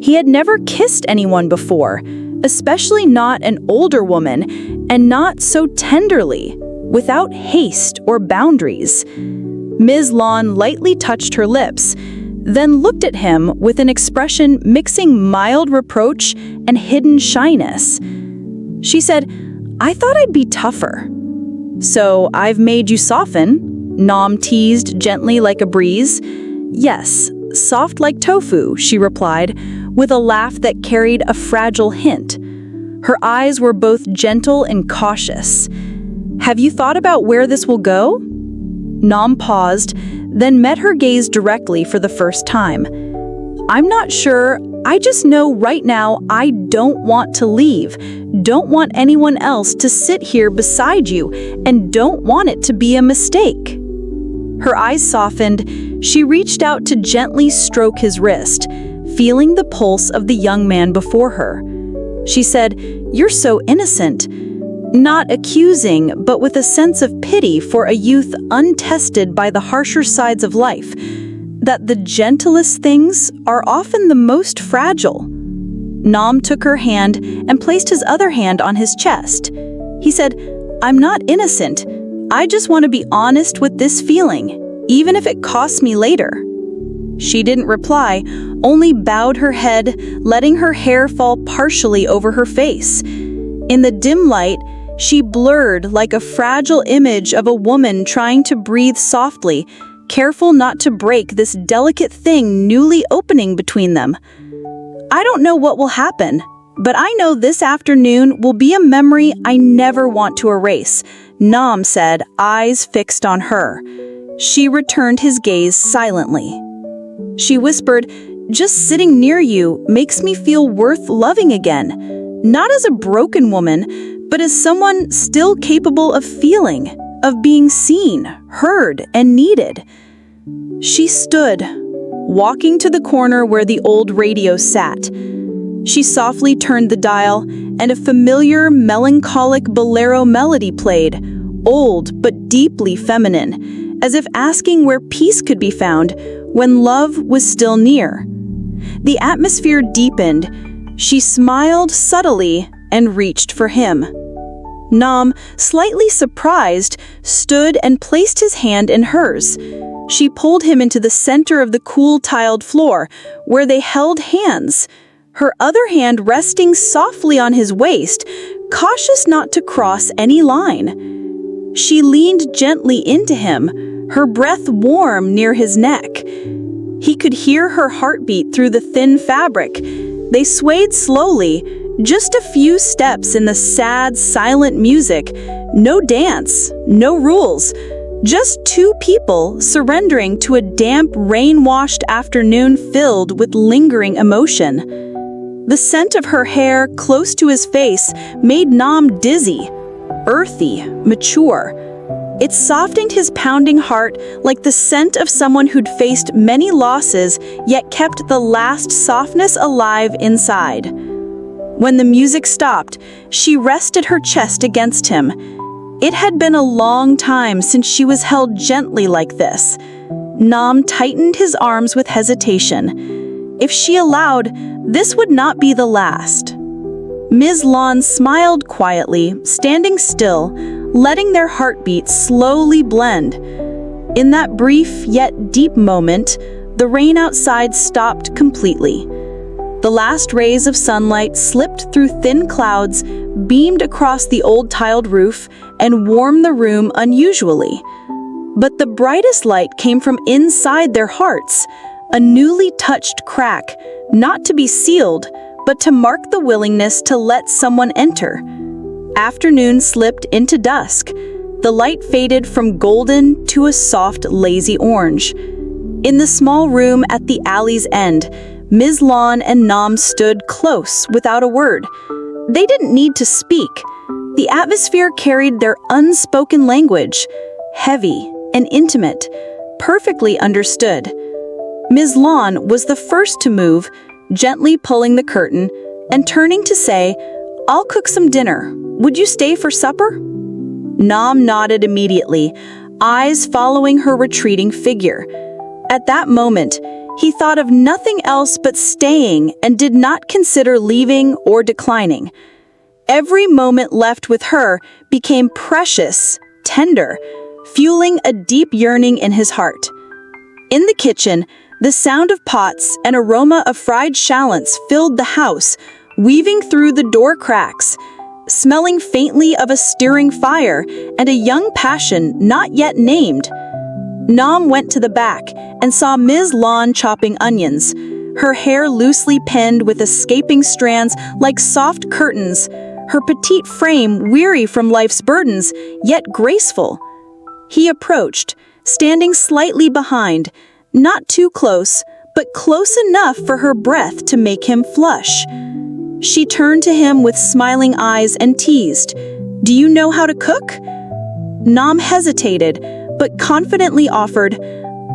Speaker 2: He had never kissed anyone before, especially not an older woman, and not so tenderly, without haste or boundaries. Ms. Lon lightly touched her lips, then looked at him with an expression mixing mild reproach and hidden shyness. She said, "I thought I'd be tougher." "So I've made you soften?" Nam teased gently like a breeze. "Yes, soft like tofu," she replied, with a laugh that carried a fragile hint. Her eyes were both gentle and cautious. "Have you thought about where this will go?" Nam paused, then met her gaze directly for the first time. "I'm not sure. I just know right now I don't want to leave, don't want anyone else to sit here beside you, and don't want it to be a mistake." Her eyes softened. She reached out to gently stroke his wrist, feeling the pulse of the young man before her. She said, "You're so innocent," not accusing, but with a sense of pity for a youth untested by the harsher sides of life, that the gentlest things are often the most fragile. Nam took her hand and placed his other hand on his chest. He said, "I'm not innocent. I just want to be honest with this feeling, even if it costs me later." She didn't reply, only bowed her head, letting her hair fall partially over her face. In the dim light, she blurred like a fragile image of a woman trying to breathe softly, careful not to break this delicate thing newly opening between them. I don't know what will happen, but I know this afternoon will be a memory I never want to erase, Nam said, eyes fixed on her. She returned his gaze silently. She whispered, "Just sitting near you makes me feel worth loving again, not as a broken woman, but as someone still capable of feeling, of being seen, heard, and needed." She stood, walking to the corner where the old radio sat. She softly turned the dial, and a familiar, melancholic bolero melody played, old but deeply feminine, as if asking where peace could be found when love was still near. The atmosphere deepened. She smiled subtly and reached for him. Nam, slightly surprised, stood and placed his hand in hers. She pulled him into the center of the cool tiled floor, where they held hands, her other hand resting softly on his waist, cautious not to cross any line. She leaned gently into him, her breath warm near his neck. He could hear her heartbeat through the thin fabric. They swayed slowly, just a few steps in the sad, silent music. No dance, no rules. Just two people surrendering to a damp, rain-washed afternoon filled with lingering emotion. The scent of her hair close to his face made Nam dizzy, earthy, mature. It softened his pounding heart like the scent of someone who'd faced many losses yet kept the last softness alive inside. When the music stopped, she rested her chest against him. It had been a long time since she was held gently like this. Nam tightened his arms with hesitation. If she allowed, this would not be the last. Ms. Lon smiled quietly, standing still, letting their heartbeats slowly blend. In that brief yet deep moment, the rain outside stopped completely. The last rays of sunlight slipped through thin clouds, beamed across the old tiled roof, and warmed the room unusually. But the brightest light came from inside their hearts, a newly touched crack, not to be sealed, but to mark the willingness to let someone enter. Afternoon slipped into dusk. The light faded from golden to a soft, lazy orange. In the small room at the alley's end, Ms. Lon and Nam stood close without a word. They didn't need to speak. The atmosphere carried their unspoken language, heavy and intimate, perfectly understood. Ms. Lon was the first to move, gently pulling the curtain and turning to say, "I'll cook some dinner. Would you stay for supper?" Nam nodded immediately, eyes following her retreating figure. At that moment, he thought of nothing else but staying and did not consider leaving or declining. Every moment left with her became precious, tender, fueling a deep yearning in his heart. In the kitchen, the sound of pots and aroma of fried shallots filled the house, weaving through the door cracks, smelling faintly of a stirring fire and a young passion not yet named. Nam went to the back and saw Ms. Lon chopping onions, her hair loosely pinned with escaping strands like soft curtains, her petite frame weary from life's burdens, yet graceful. He approached, standing slightly behind, not too close, but close enough for her breath to make him flush. She turned to him with smiling eyes and teased, "Do you know how to cook?" Nam hesitated, but confidently offered,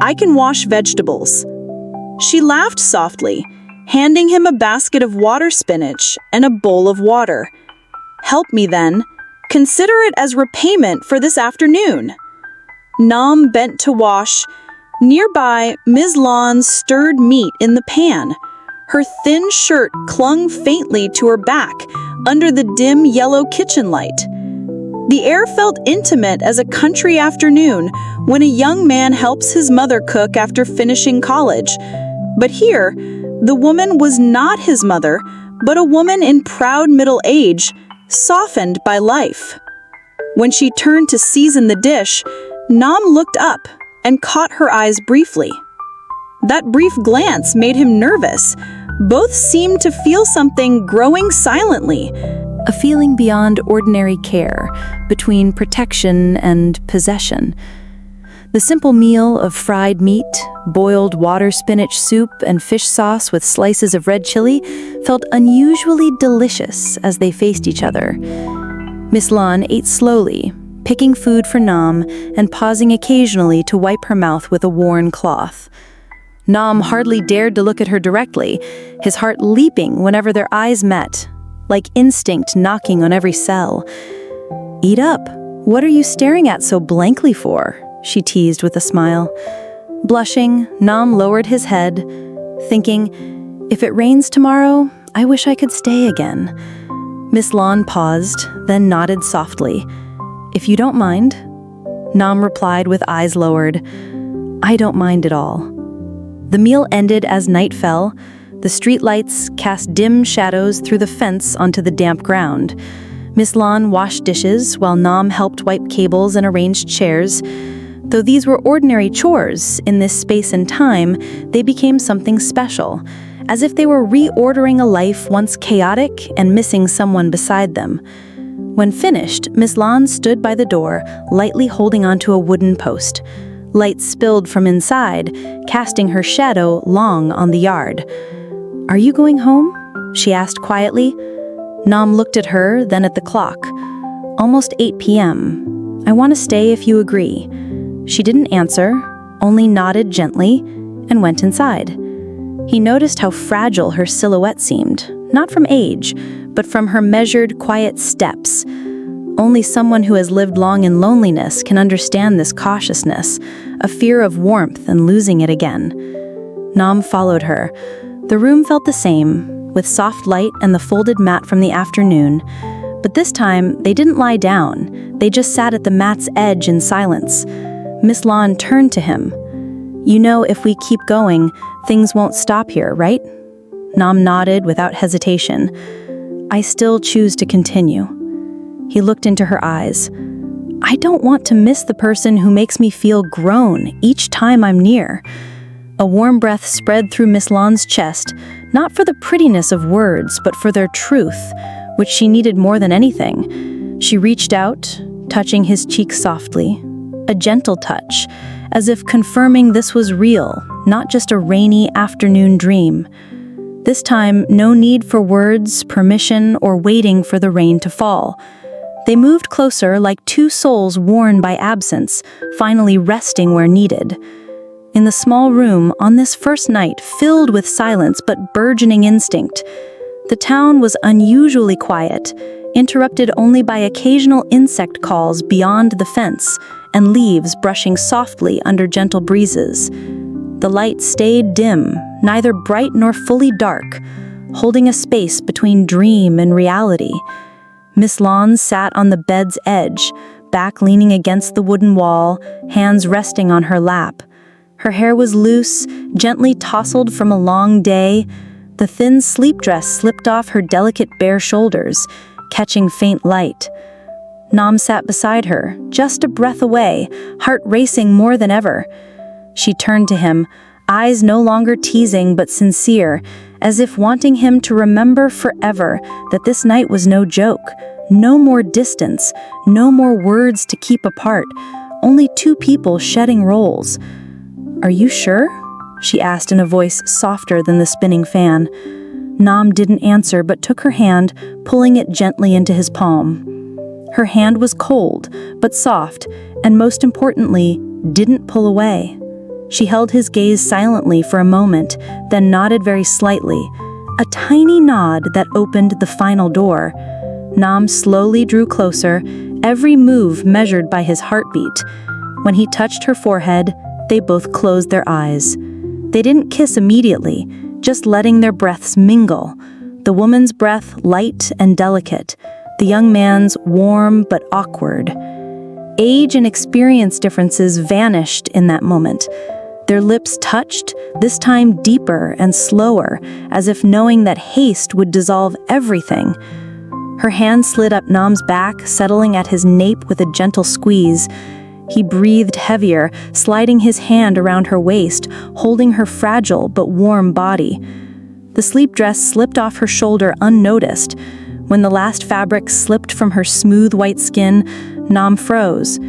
Speaker 2: "I can wash vegetables." She laughed softly, handing him a basket of water spinach and a bowl of water. "Help me then. Consider it as repayment for this afternoon." Nam bent to wash. Nearby, Ms. Lon stirred meat in the pan. Her thin shirt clung faintly to her back under the dim yellow kitchen light. The air felt intimate as a country afternoon when a young man helps his mother cook after finishing college. But here, the woman was not his mother, but a woman in proud middle age, softened by life. When she turned to season the dish, Nam looked up and caught her eyes briefly. That brief glance made him nervous. Both seemed to feel something growing silently.
Speaker 1: A feeling beyond ordinary care, between protection and possession. The simple meal of fried meat, boiled water spinach soup, and fish sauce with slices of red chili felt unusually delicious as they faced each other. Miss Lan ate slowly, picking food for Nam and pausing occasionally to wipe her mouth with a worn cloth. Nam hardly dared to look at her directly, his heart leaping whenever their eyes met, like instinct knocking on every cell. "Eat up. What are you staring at so blankly for?" she teased with a smile. Blushing, Nam lowered his head, thinking, "If it rains tomorrow, I wish I could stay again." Miss Lan paused, then nodded softly. "If you don't mind." Nam replied with eyes lowered. "I don't mind at all." The meal ended as night fell. The streetlights cast dim shadows through the fence onto the damp ground. Miss Lan washed dishes while Nam helped wipe cables and arranged chairs. Though these were ordinary chores, in this space and time, they became something special, as if they were reordering a life once chaotic and missing someone beside them. When finished, Miss Lan stood by the door, lightly holding onto a wooden post. Light spilled from inside, casting her shadow long on the yard. "Are you going home?" she asked quietly. Nam looked at her, then at the clock. "Almost 8 p.m. I want to stay if you agree." She didn't answer, only nodded gently, and went inside. He noticed how fragile her silhouette seemed, not from age, but from her measured, quiet steps. Only someone who has lived long in loneliness can understand this cautiousness, a fear of warmth and losing it again. Nam followed her. The room felt the same, with soft light and the folded mat from the afternoon. But this time, they didn't lie down. They just sat at the mat's edge in silence. Miss Lan turned to him. "You know, if we keep going, things won't stop here, right?" Nam nodded without hesitation. "I still choose to continue." He looked into her eyes. "I don't want to miss the person who makes me feel grown each time I'm near." A warm breath spread through Miss Lan's chest, not for the prettiness of words, but for their truth, which she needed more than anything. She reached out, touching his cheek softly, a gentle touch, as if confirming this was real, not just a rainy afternoon dream. This time, no need for words, permission, or waiting for the rain to fall. They moved closer like two souls worn by absence, finally resting where needed. In the small room, on this first night, filled with silence but burgeoning instinct, the town was unusually quiet, interrupted only by occasional insect calls beyond the fence and leaves brushing softly under gentle breezes. The light stayed dim, neither bright nor fully dark, holding a space between dream and reality. Miss Lan sat on the bed's edge, back leaning against the wooden wall, hands resting on her lap. Her hair was loose, gently tousled from a long day. The thin sleep dress slipped off her delicate bare shoulders, catching faint light. Nam sat beside her, just a breath away, heart racing more than ever. She turned to him, eyes no longer teasing but sincere, as if wanting him to remember forever that this night was no joke, no more distance, no more words to keep apart, only two people shedding roles. "Are you sure?" she asked in a voice softer than the spinning fan. Nam didn't answer but took her hand, pulling it gently into his palm. Her hand was cold, but soft, and most importantly, didn't pull away. She held his gaze silently for a moment, then nodded very slightly, a tiny nod that opened the final door. Nam slowly drew closer, every move measured by his heartbeat. When he touched her forehead, they both closed their eyes. They didn't kiss immediately, just letting their breaths mingle. The woman's breath light and delicate, the young man's warm but awkward. Age and experience differences vanished in that moment. Their lips touched, this time deeper and slower, as if knowing that haste would dissolve everything. Her hand slid up Nam's back, settling at his nape with a gentle squeeze. He breathed heavier, sliding his hand around her waist, holding her fragile but warm body. The sleep dress slipped off her shoulder unnoticed. When the last fabric slipped from her smooth white skin, Nam froze.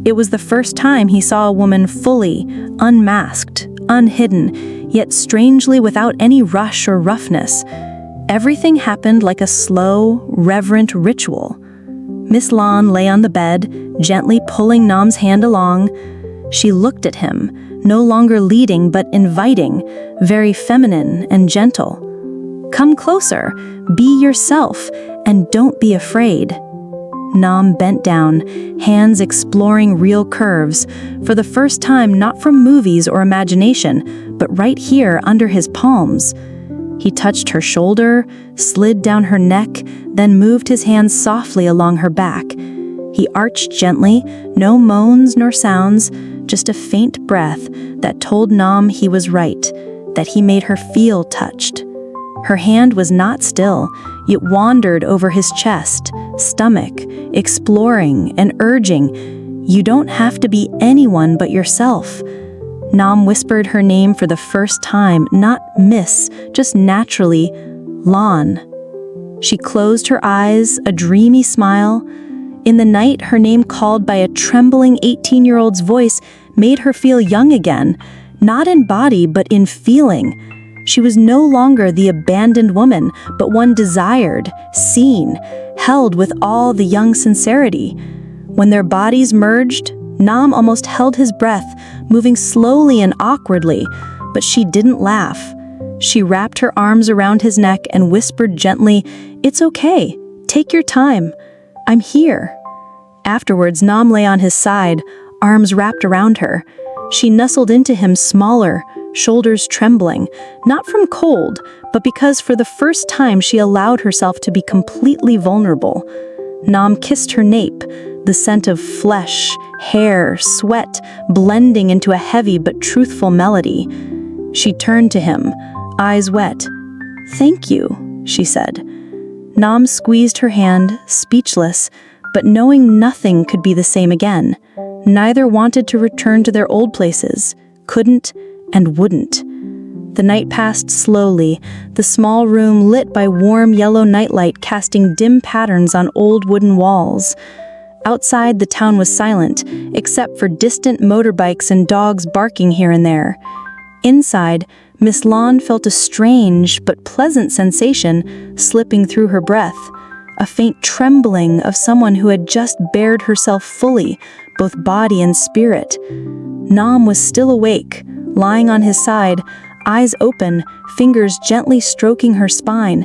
Speaker 1: It was the first time he saw a woman fully, unmasked, unhidden, yet strangely without any rush or roughness. Everything happened like a slow, reverent ritual. Miss Lan lay on the bed, gently pulling Nam's hand along. She looked at him, no longer leading but inviting, very feminine and gentle. "Come closer, be yourself, and don't be afraid." Nam bent down, hands exploring real curves, for the first time not from movies or imagination, but right here under his palms. He touched her shoulder, slid down her neck, then moved his hands softly along her back. He arched gently, no moans nor sounds, just a faint breath that told Nam he was right, that he made her feel touched. Her hand was not still, it wandered over his chest, stomach, exploring and urging, "You don't have to be anyone but yourself." Nam whispered her name for the first time, not miss, just naturally, Lan. She closed her eyes, a dreamy smile. In the night, her name called by a trembling 18-year-old's voice made her feel young again, not in body but in feeling. She was no longer the abandoned woman, but one desired, seen, held with all the young sincerity. When their bodies merged, Nam almost held his breath, moving slowly and awkwardly, but she didn't laugh. She wrapped her arms around his neck and whispered gently, "It's okay, take your time, I'm here." Afterwards, Nam lay on his side, arms wrapped around her. She nestled into him smaller, shoulders trembling, not from cold, but because for the first time she allowed herself to be completely vulnerable. Nam kissed her nape, the scent of flesh, hair, sweat, blending into a heavy but truthful melody. She turned to him, eyes wet. "Thank you," she said. Nam squeezed her hand, speechless, but knowing nothing could be the same again. Neither wanted to return to their old places, couldn't and wouldn't. The night passed slowly, the small room lit by warm yellow nightlight casting dim patterns on old wooden walls. Outside, the town was silent, except for distant motorbikes and dogs barking here and there. Inside, Miss Lan felt a strange but pleasant sensation slipping through her breath, a faint trembling of someone who had just bared herself fully, both body and spirit. Nam was still awake, lying on his side, eyes open, fingers gently stroking her spine.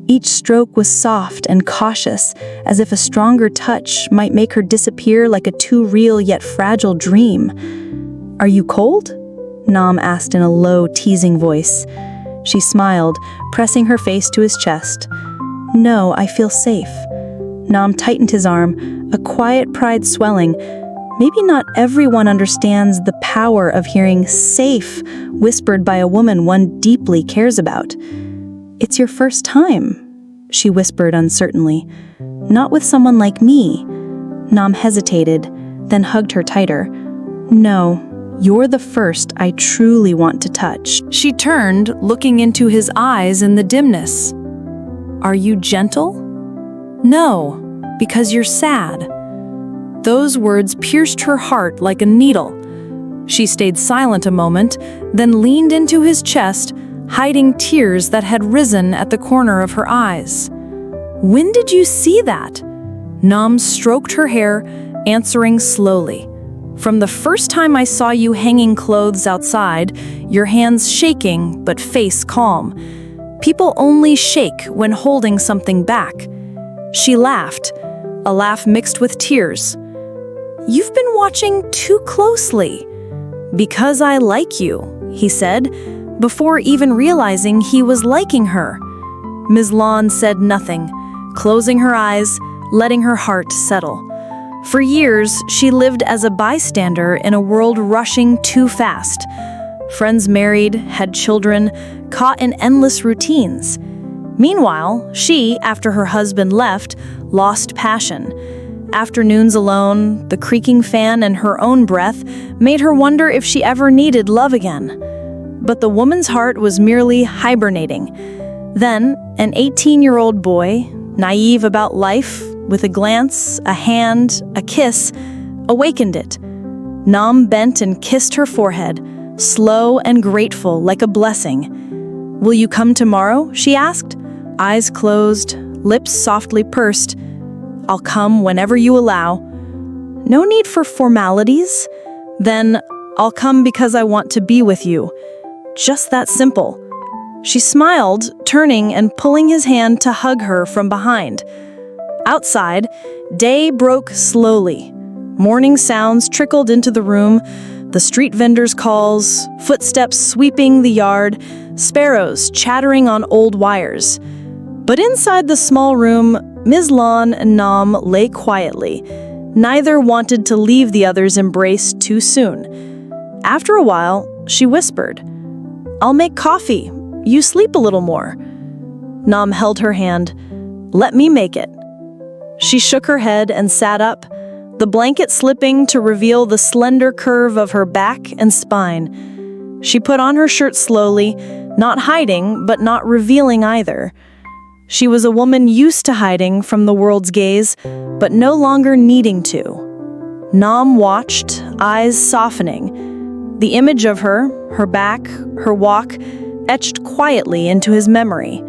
Speaker 1: Each stroke was soft and cautious, as if a stronger touch might make her disappear like a too real yet fragile dream. "Are you cold?" Nam asked in a low, teasing voice. She smiled, pressing her face to his chest. "No, I feel safe." Nam tightened his arm, a quiet pride swelling. Maybe not everyone understands the power of hearing "safe" whispered by a woman one deeply cares about. "It's your first time," she whispered uncertainly. "Not with someone like me." Nam hesitated, then hugged her tighter. "No, you're the first I truly want to touch." She turned, looking into his eyes in the dimness. "Are you gentle?" "No, because you're sad." Those words pierced her heart like a needle. She stayed silent a moment, then leaned into his chest, hiding tears that had risen at the corner of her eyes. "When did you see that?" Nam stroked her hair, answering slowly. "From the first time I saw you hanging clothes outside, your hands shaking but face calm. People only shake when holding something back." She laughed, a laugh mixed with tears. "You've been watching too closely." "Because I like you," he said, before even realizing he was liking her. Ms. Lan said nothing, closing her eyes, letting her heart settle. For years, she lived as a bystander in a world rushing too fast. Friends married, had children, caught in endless routines. Meanwhile, she, after her husband left, lost passion. Afternoons alone, the creaking fan and her own breath made her wonder if she ever needed love again. But the woman's heart was merely hibernating. Then, an 18-year-old boy, naive about life, with a glance, a hand, a kiss, awakened it. Nam bent and kissed her forehead, slow and grateful like a blessing. "Will you come tomorrow?" she asked, eyes closed, lips softly pursed. "I'll come whenever you allow." "No need for formalities." "Then I'll come because I want to be with you." Just that simple. She smiled, turning and pulling his hand to hug her from behind. Outside, day broke slowly. Morning sounds trickled into the room, the street vendors' calls, footsteps sweeping the yard, sparrows chattering on old wires. But inside the small room, Ms. Lon and Nam lay quietly. Neither wanted to leave the other's embrace too soon. After a while, she whispered, "I'll make coffee. You sleep a little more." Nam held her hand. "Let me make it." She shook her head and sat up, the blanket slipping to reveal the slender curve of her back and spine. She put on her shirt slowly, not hiding, but not revealing either. She was a woman used to hiding from the world's gaze, but no longer needing to. Nam watched, eyes softening. The image of her back, her walk, etched quietly into his memory.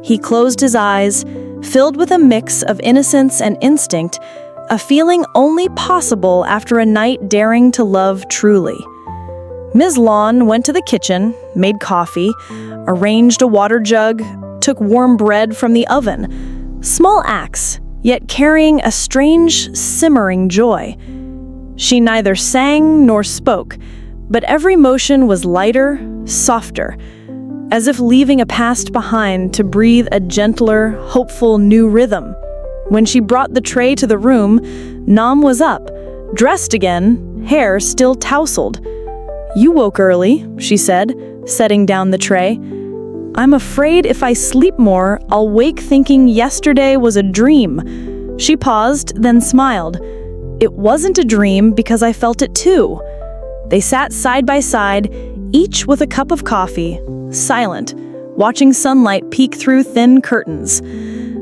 Speaker 1: He closed his eyes, filled with a mix of innocence and instinct, a feeling only possible after a night daring to love truly. Ms. Lon went to the kitchen, made coffee, arranged a water jug, took warm bread from the oven. Small acts, yet carrying a strange, simmering joy. She neither sang nor spoke, but every motion was lighter, softer, as if leaving a past behind to breathe a gentler, hopeful new rhythm. When she brought the tray to the room, Nam was up, dressed again, hair still tousled. "You woke early," she said, setting down the tray. "I'm afraid if I sleep more, I'll wake thinking yesterday was a dream." She paused, then smiled. "It wasn't a dream because I felt it too." They sat side by side, each with a cup of coffee, silent, watching sunlight peek through thin curtains.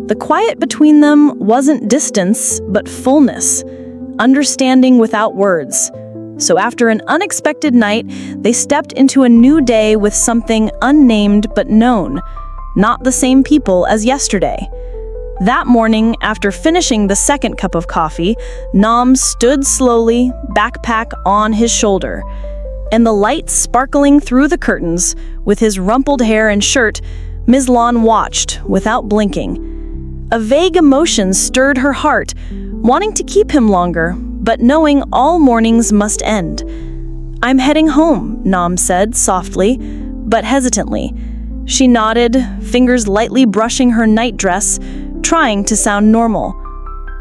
Speaker 1: The quiet between them wasn't distance, but fullness, understanding without words. So after an unexpected night, they stepped into a new day with something unnamed but known, not the same people as yesterday. That morning, after finishing the second cup of coffee, Nam stood slowly, backpack on his shoulder. And the light sparkling through the curtains, with his rumpled hair and shirt, Ms. Lon watched without blinking. A vague emotion stirred her heart, wanting to keep him longer, but knowing all mornings must end. "I'm heading home," Nam said softly, but hesitantly. She nodded, fingers lightly brushing her nightdress, trying to sound normal.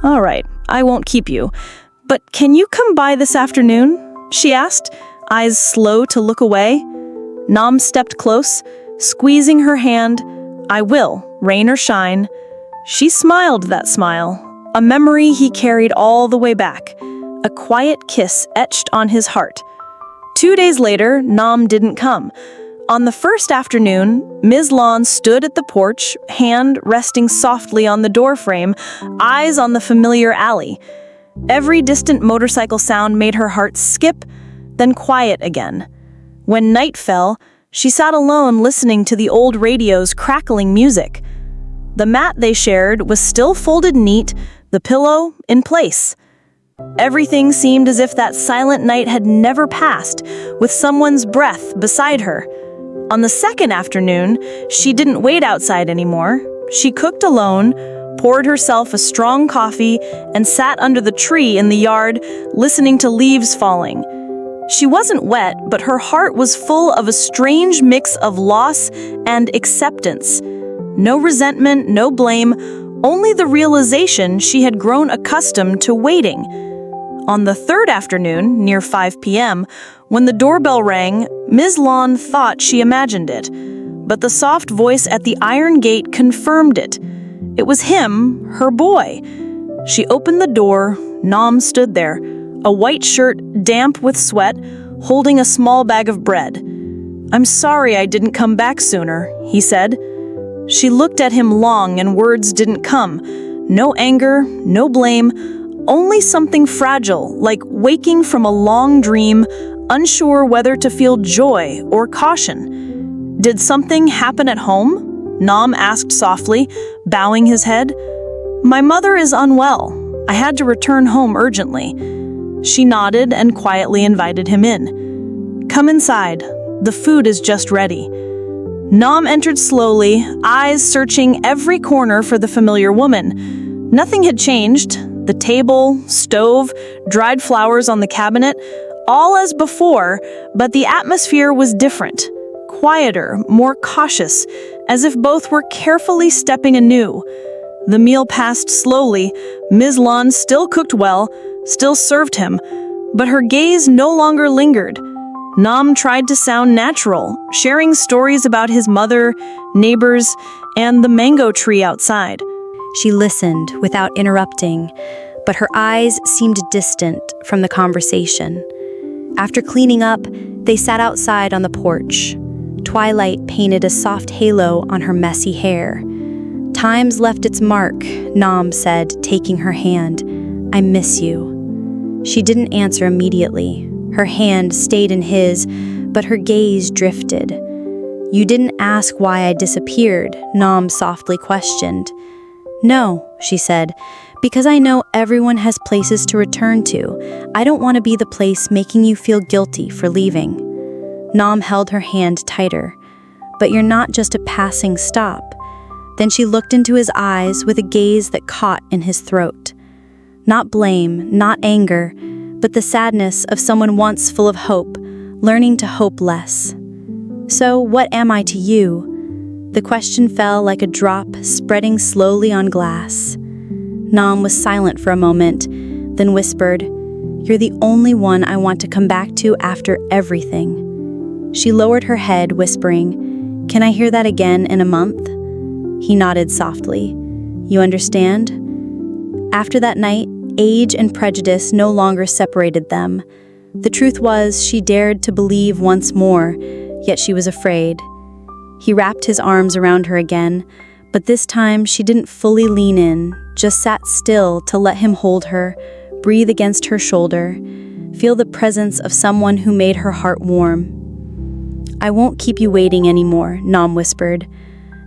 Speaker 1: "All right, I won't keep you. But can you come by this afternoon?" she asked, eyes slow to look away. Nam stepped close, squeezing her hand. "I will, rain or shine." She smiled that smile, a memory he carried all the way back, a quiet kiss etched on his heart. 2 days later, Nam didn't come. On the first afternoon, Ms. Lon stood at the porch, hand resting softly on the doorframe, eyes on the familiar alley. Every distant motorcycle sound made her heart skip, then quiet again. When night fell, she sat alone listening to the old radio's crackling music. The mat they shared was still folded neat, the pillow in place. Everything seemed as if that silent night had never passed, with someone's breath beside her. On the second afternoon, she didn't wait outside anymore. She cooked alone, poured herself a strong coffee, and sat under the tree in the yard, listening to leaves falling. She wasn't wet, but her heart was full of a strange mix of loss and acceptance. No resentment, no blame, only the realization she had grown accustomed to waiting. On the third afternoon, near 5 p.m., when the doorbell rang, Ms. Lon thought she imagined it, but the soft voice at the iron gate confirmed it. It was him, her boy. She opened the door. Nam stood there, a white shirt damp with sweat, holding a small bag of bread. "I'm sorry I didn't come back sooner," he said. She looked at him long and words didn't come. No anger, no blame, only something fragile, like waking from a long dream, unsure whether to feel joy or caution. "Did something happen at home?" Nam asked softly, bowing his head. "My mother is unwell. I had to return home urgently." She nodded and quietly invited him in. "Come inside. The food is just ready." Nam entered slowly, eyes searching every corner for the familiar woman. Nothing had changed. The table, stove, dried flowers on the cabinet, all as before, but the atmosphere was different. Quieter, more cautious, as if both were carefully stepping anew. The meal passed slowly. Ms. Lon still cooked well, still served him, but her gaze no longer lingered. Nam tried to sound natural, sharing stories about his mother, neighbors, and the mango tree outside.
Speaker 2: She listened without interrupting, but her eyes seemed distant from the conversation. After cleaning up, they sat outside on the porch. Twilight painted a soft halo on her messy hair. "Time's left its mark," Nam said, taking her hand. "I miss you." She didn't answer immediately. Her hand stayed in his, but her gaze drifted. "You didn't ask why I disappeared," Nam softly questioned. "No," she said, "because I know everyone has places to return to. I don't want to be the place making you feel guilty for leaving." Nam held her hand tighter. "But you're not just a passing stop." Then she looked into his eyes with a gaze that caught in his throat. Not blame, not anger, but the sadness of someone once full of hope, learning to hope less. "So what am I to you?" The question fell like a drop spreading slowly on glass. Nam was silent for a moment, then whispered, "You're the only one I want to come back to after everything." She lowered her head, whispering, "Can I hear that again in a month?" He nodded softly. "You understand?" After that night, age and prejudice no longer separated them. The truth was, she dared to believe once more, yet she was afraid. He wrapped his arms around her again, but this time she didn't fully lean in, just sat still to let him hold her, breathe against her shoulder, feel the presence of someone who made her heart warm. "I won't keep you waiting anymore," Nam whispered.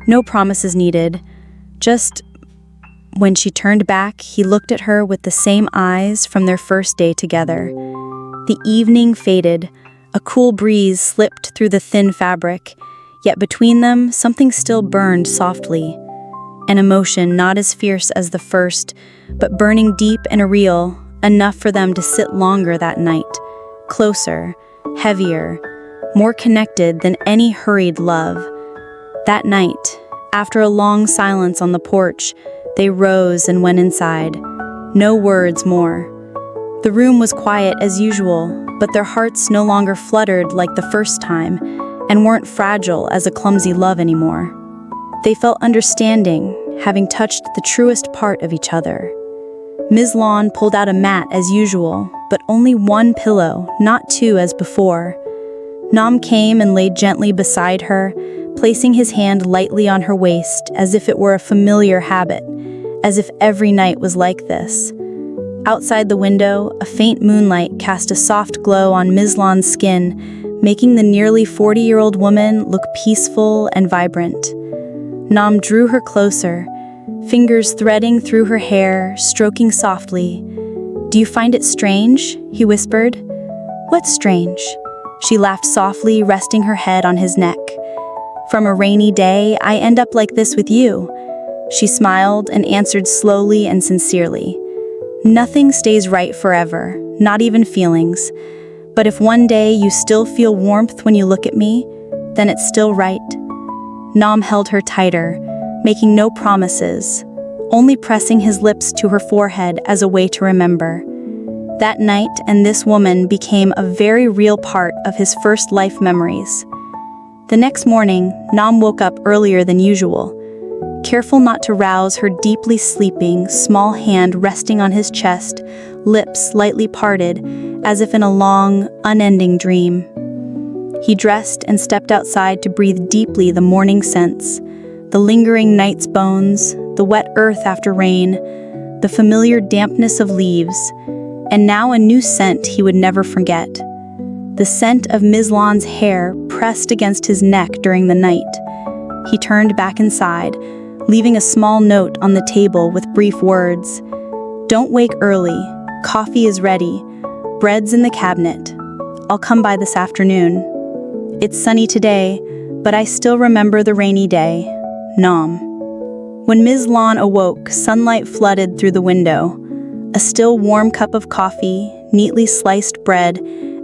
Speaker 2: "No promises needed. Just..." When she turned back, he looked at her with the same eyes from their first day together. The evening faded. A cool breeze slipped through the thin fabric, yet between them, something still burned softly. An emotion not as fierce as the first, but burning deep and real, enough for them to sit longer that night. Closer, heavier, more connected than any hurried love. That night, after a long silence on the porch, they rose and went inside. No words more. The room was quiet as usual, but their hearts no longer fluttered like the first time, and weren't fragile as a clumsy love anymore. They felt understanding, having touched the truest part of each other. Ms. Lon pulled out a mat as usual, but only one pillow, not two as before. Nam came and laid gently beside her, placing his hand lightly on her waist as if it were a familiar habit, as if every night was like this. Outside the window, a faint moonlight cast a soft glow on Ms. Lon's skin, making the nearly 40-year-old woman look peaceful and vibrant. Nam drew her closer, fingers threading through her hair, stroking softly. "Do you find it strange?" he whispered. "What's strange?" She laughed softly, resting her head on his neck. "From a rainy day, I end up like this with you." She smiled and answered slowly and sincerely. "Nothing stays right forever, not even feelings. But if one day you still feel warmth when you look at me, then it's still right." Nam held her tighter, making no promises,
Speaker 1: only pressing his lips to her forehead as a way to remember. That night and this woman became a very real part of his first life memories. The next morning, Nam woke up earlier than usual. Careful not to rouse her deeply sleeping, small hand resting on his chest, lips slightly parted, as if in a long, unending dream. He dressed and stepped outside to breathe deeply the morning scents, the lingering night's bones, the wet earth after rain, the familiar dampness of leaves, and now a new scent he would never forget. The scent of Ms. Lan's hair pressed against his neck during the night. He turned back inside, leaving a small note on the table with brief words. "Don't wake early. Coffee is ready. Bread's in the cabinet. I'll come by this afternoon. It's sunny today, but I still remember the rainy day. Nam." When Ms. Lan awoke, sunlight flooded through the window. A still warm cup of coffee, neatly sliced bread,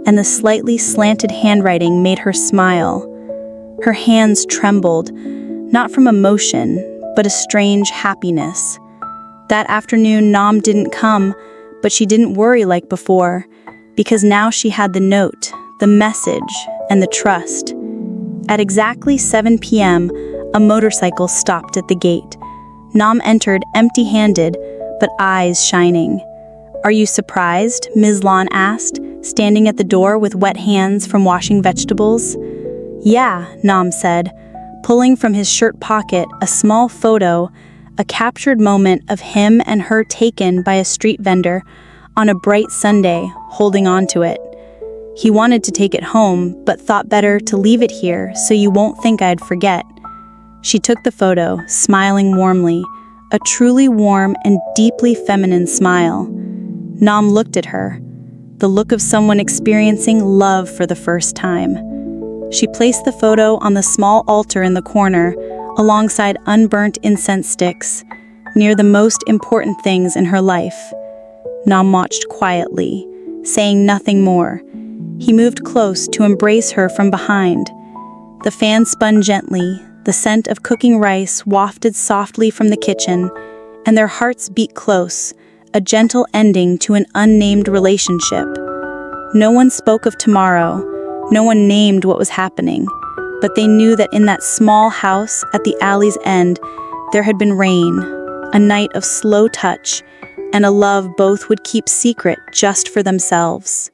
Speaker 1: and the slightly slanted handwriting made her smile. Her hands trembled, not from emotion, but a strange happiness. That afternoon, Nam didn't come, but she didn't worry like before, because now she had the note, the message, and the trust. At exactly 7 p.m., a motorcycle stopped at the gate. Nam entered empty-handed, but eyes shining. "Are you surprised?" Ms. Lan asked, standing at the door with wet hands from washing vegetables. "Yeah," Nam said, pulling from his shirt pocket a small photo, a captured moment of him and her taken by a street vendor on a bright Sunday, holding on to it. "He wanted to take it home, but thought better to leave it here so you won't think I'd forget." She took the photo, smiling warmly, a truly warm and deeply feminine smile. Nam looked at her, the look of someone experiencing love for the first time. She placed the photo on the small altar in the corner, alongside unburnt incense sticks, near the most important things in her life. Nam watched quietly, saying nothing more. He moved close to embrace her from behind. The fan spun gently, the scent of cooking rice wafted softly from the kitchen, and their hearts beat close, a gentle ending to an unnamed relationship. No one spoke of tomorrow, no one named what was happening, but they knew that in that small house at the alley's end, there had been rain, a night of slow touch, and a love both would keep secret just for themselves.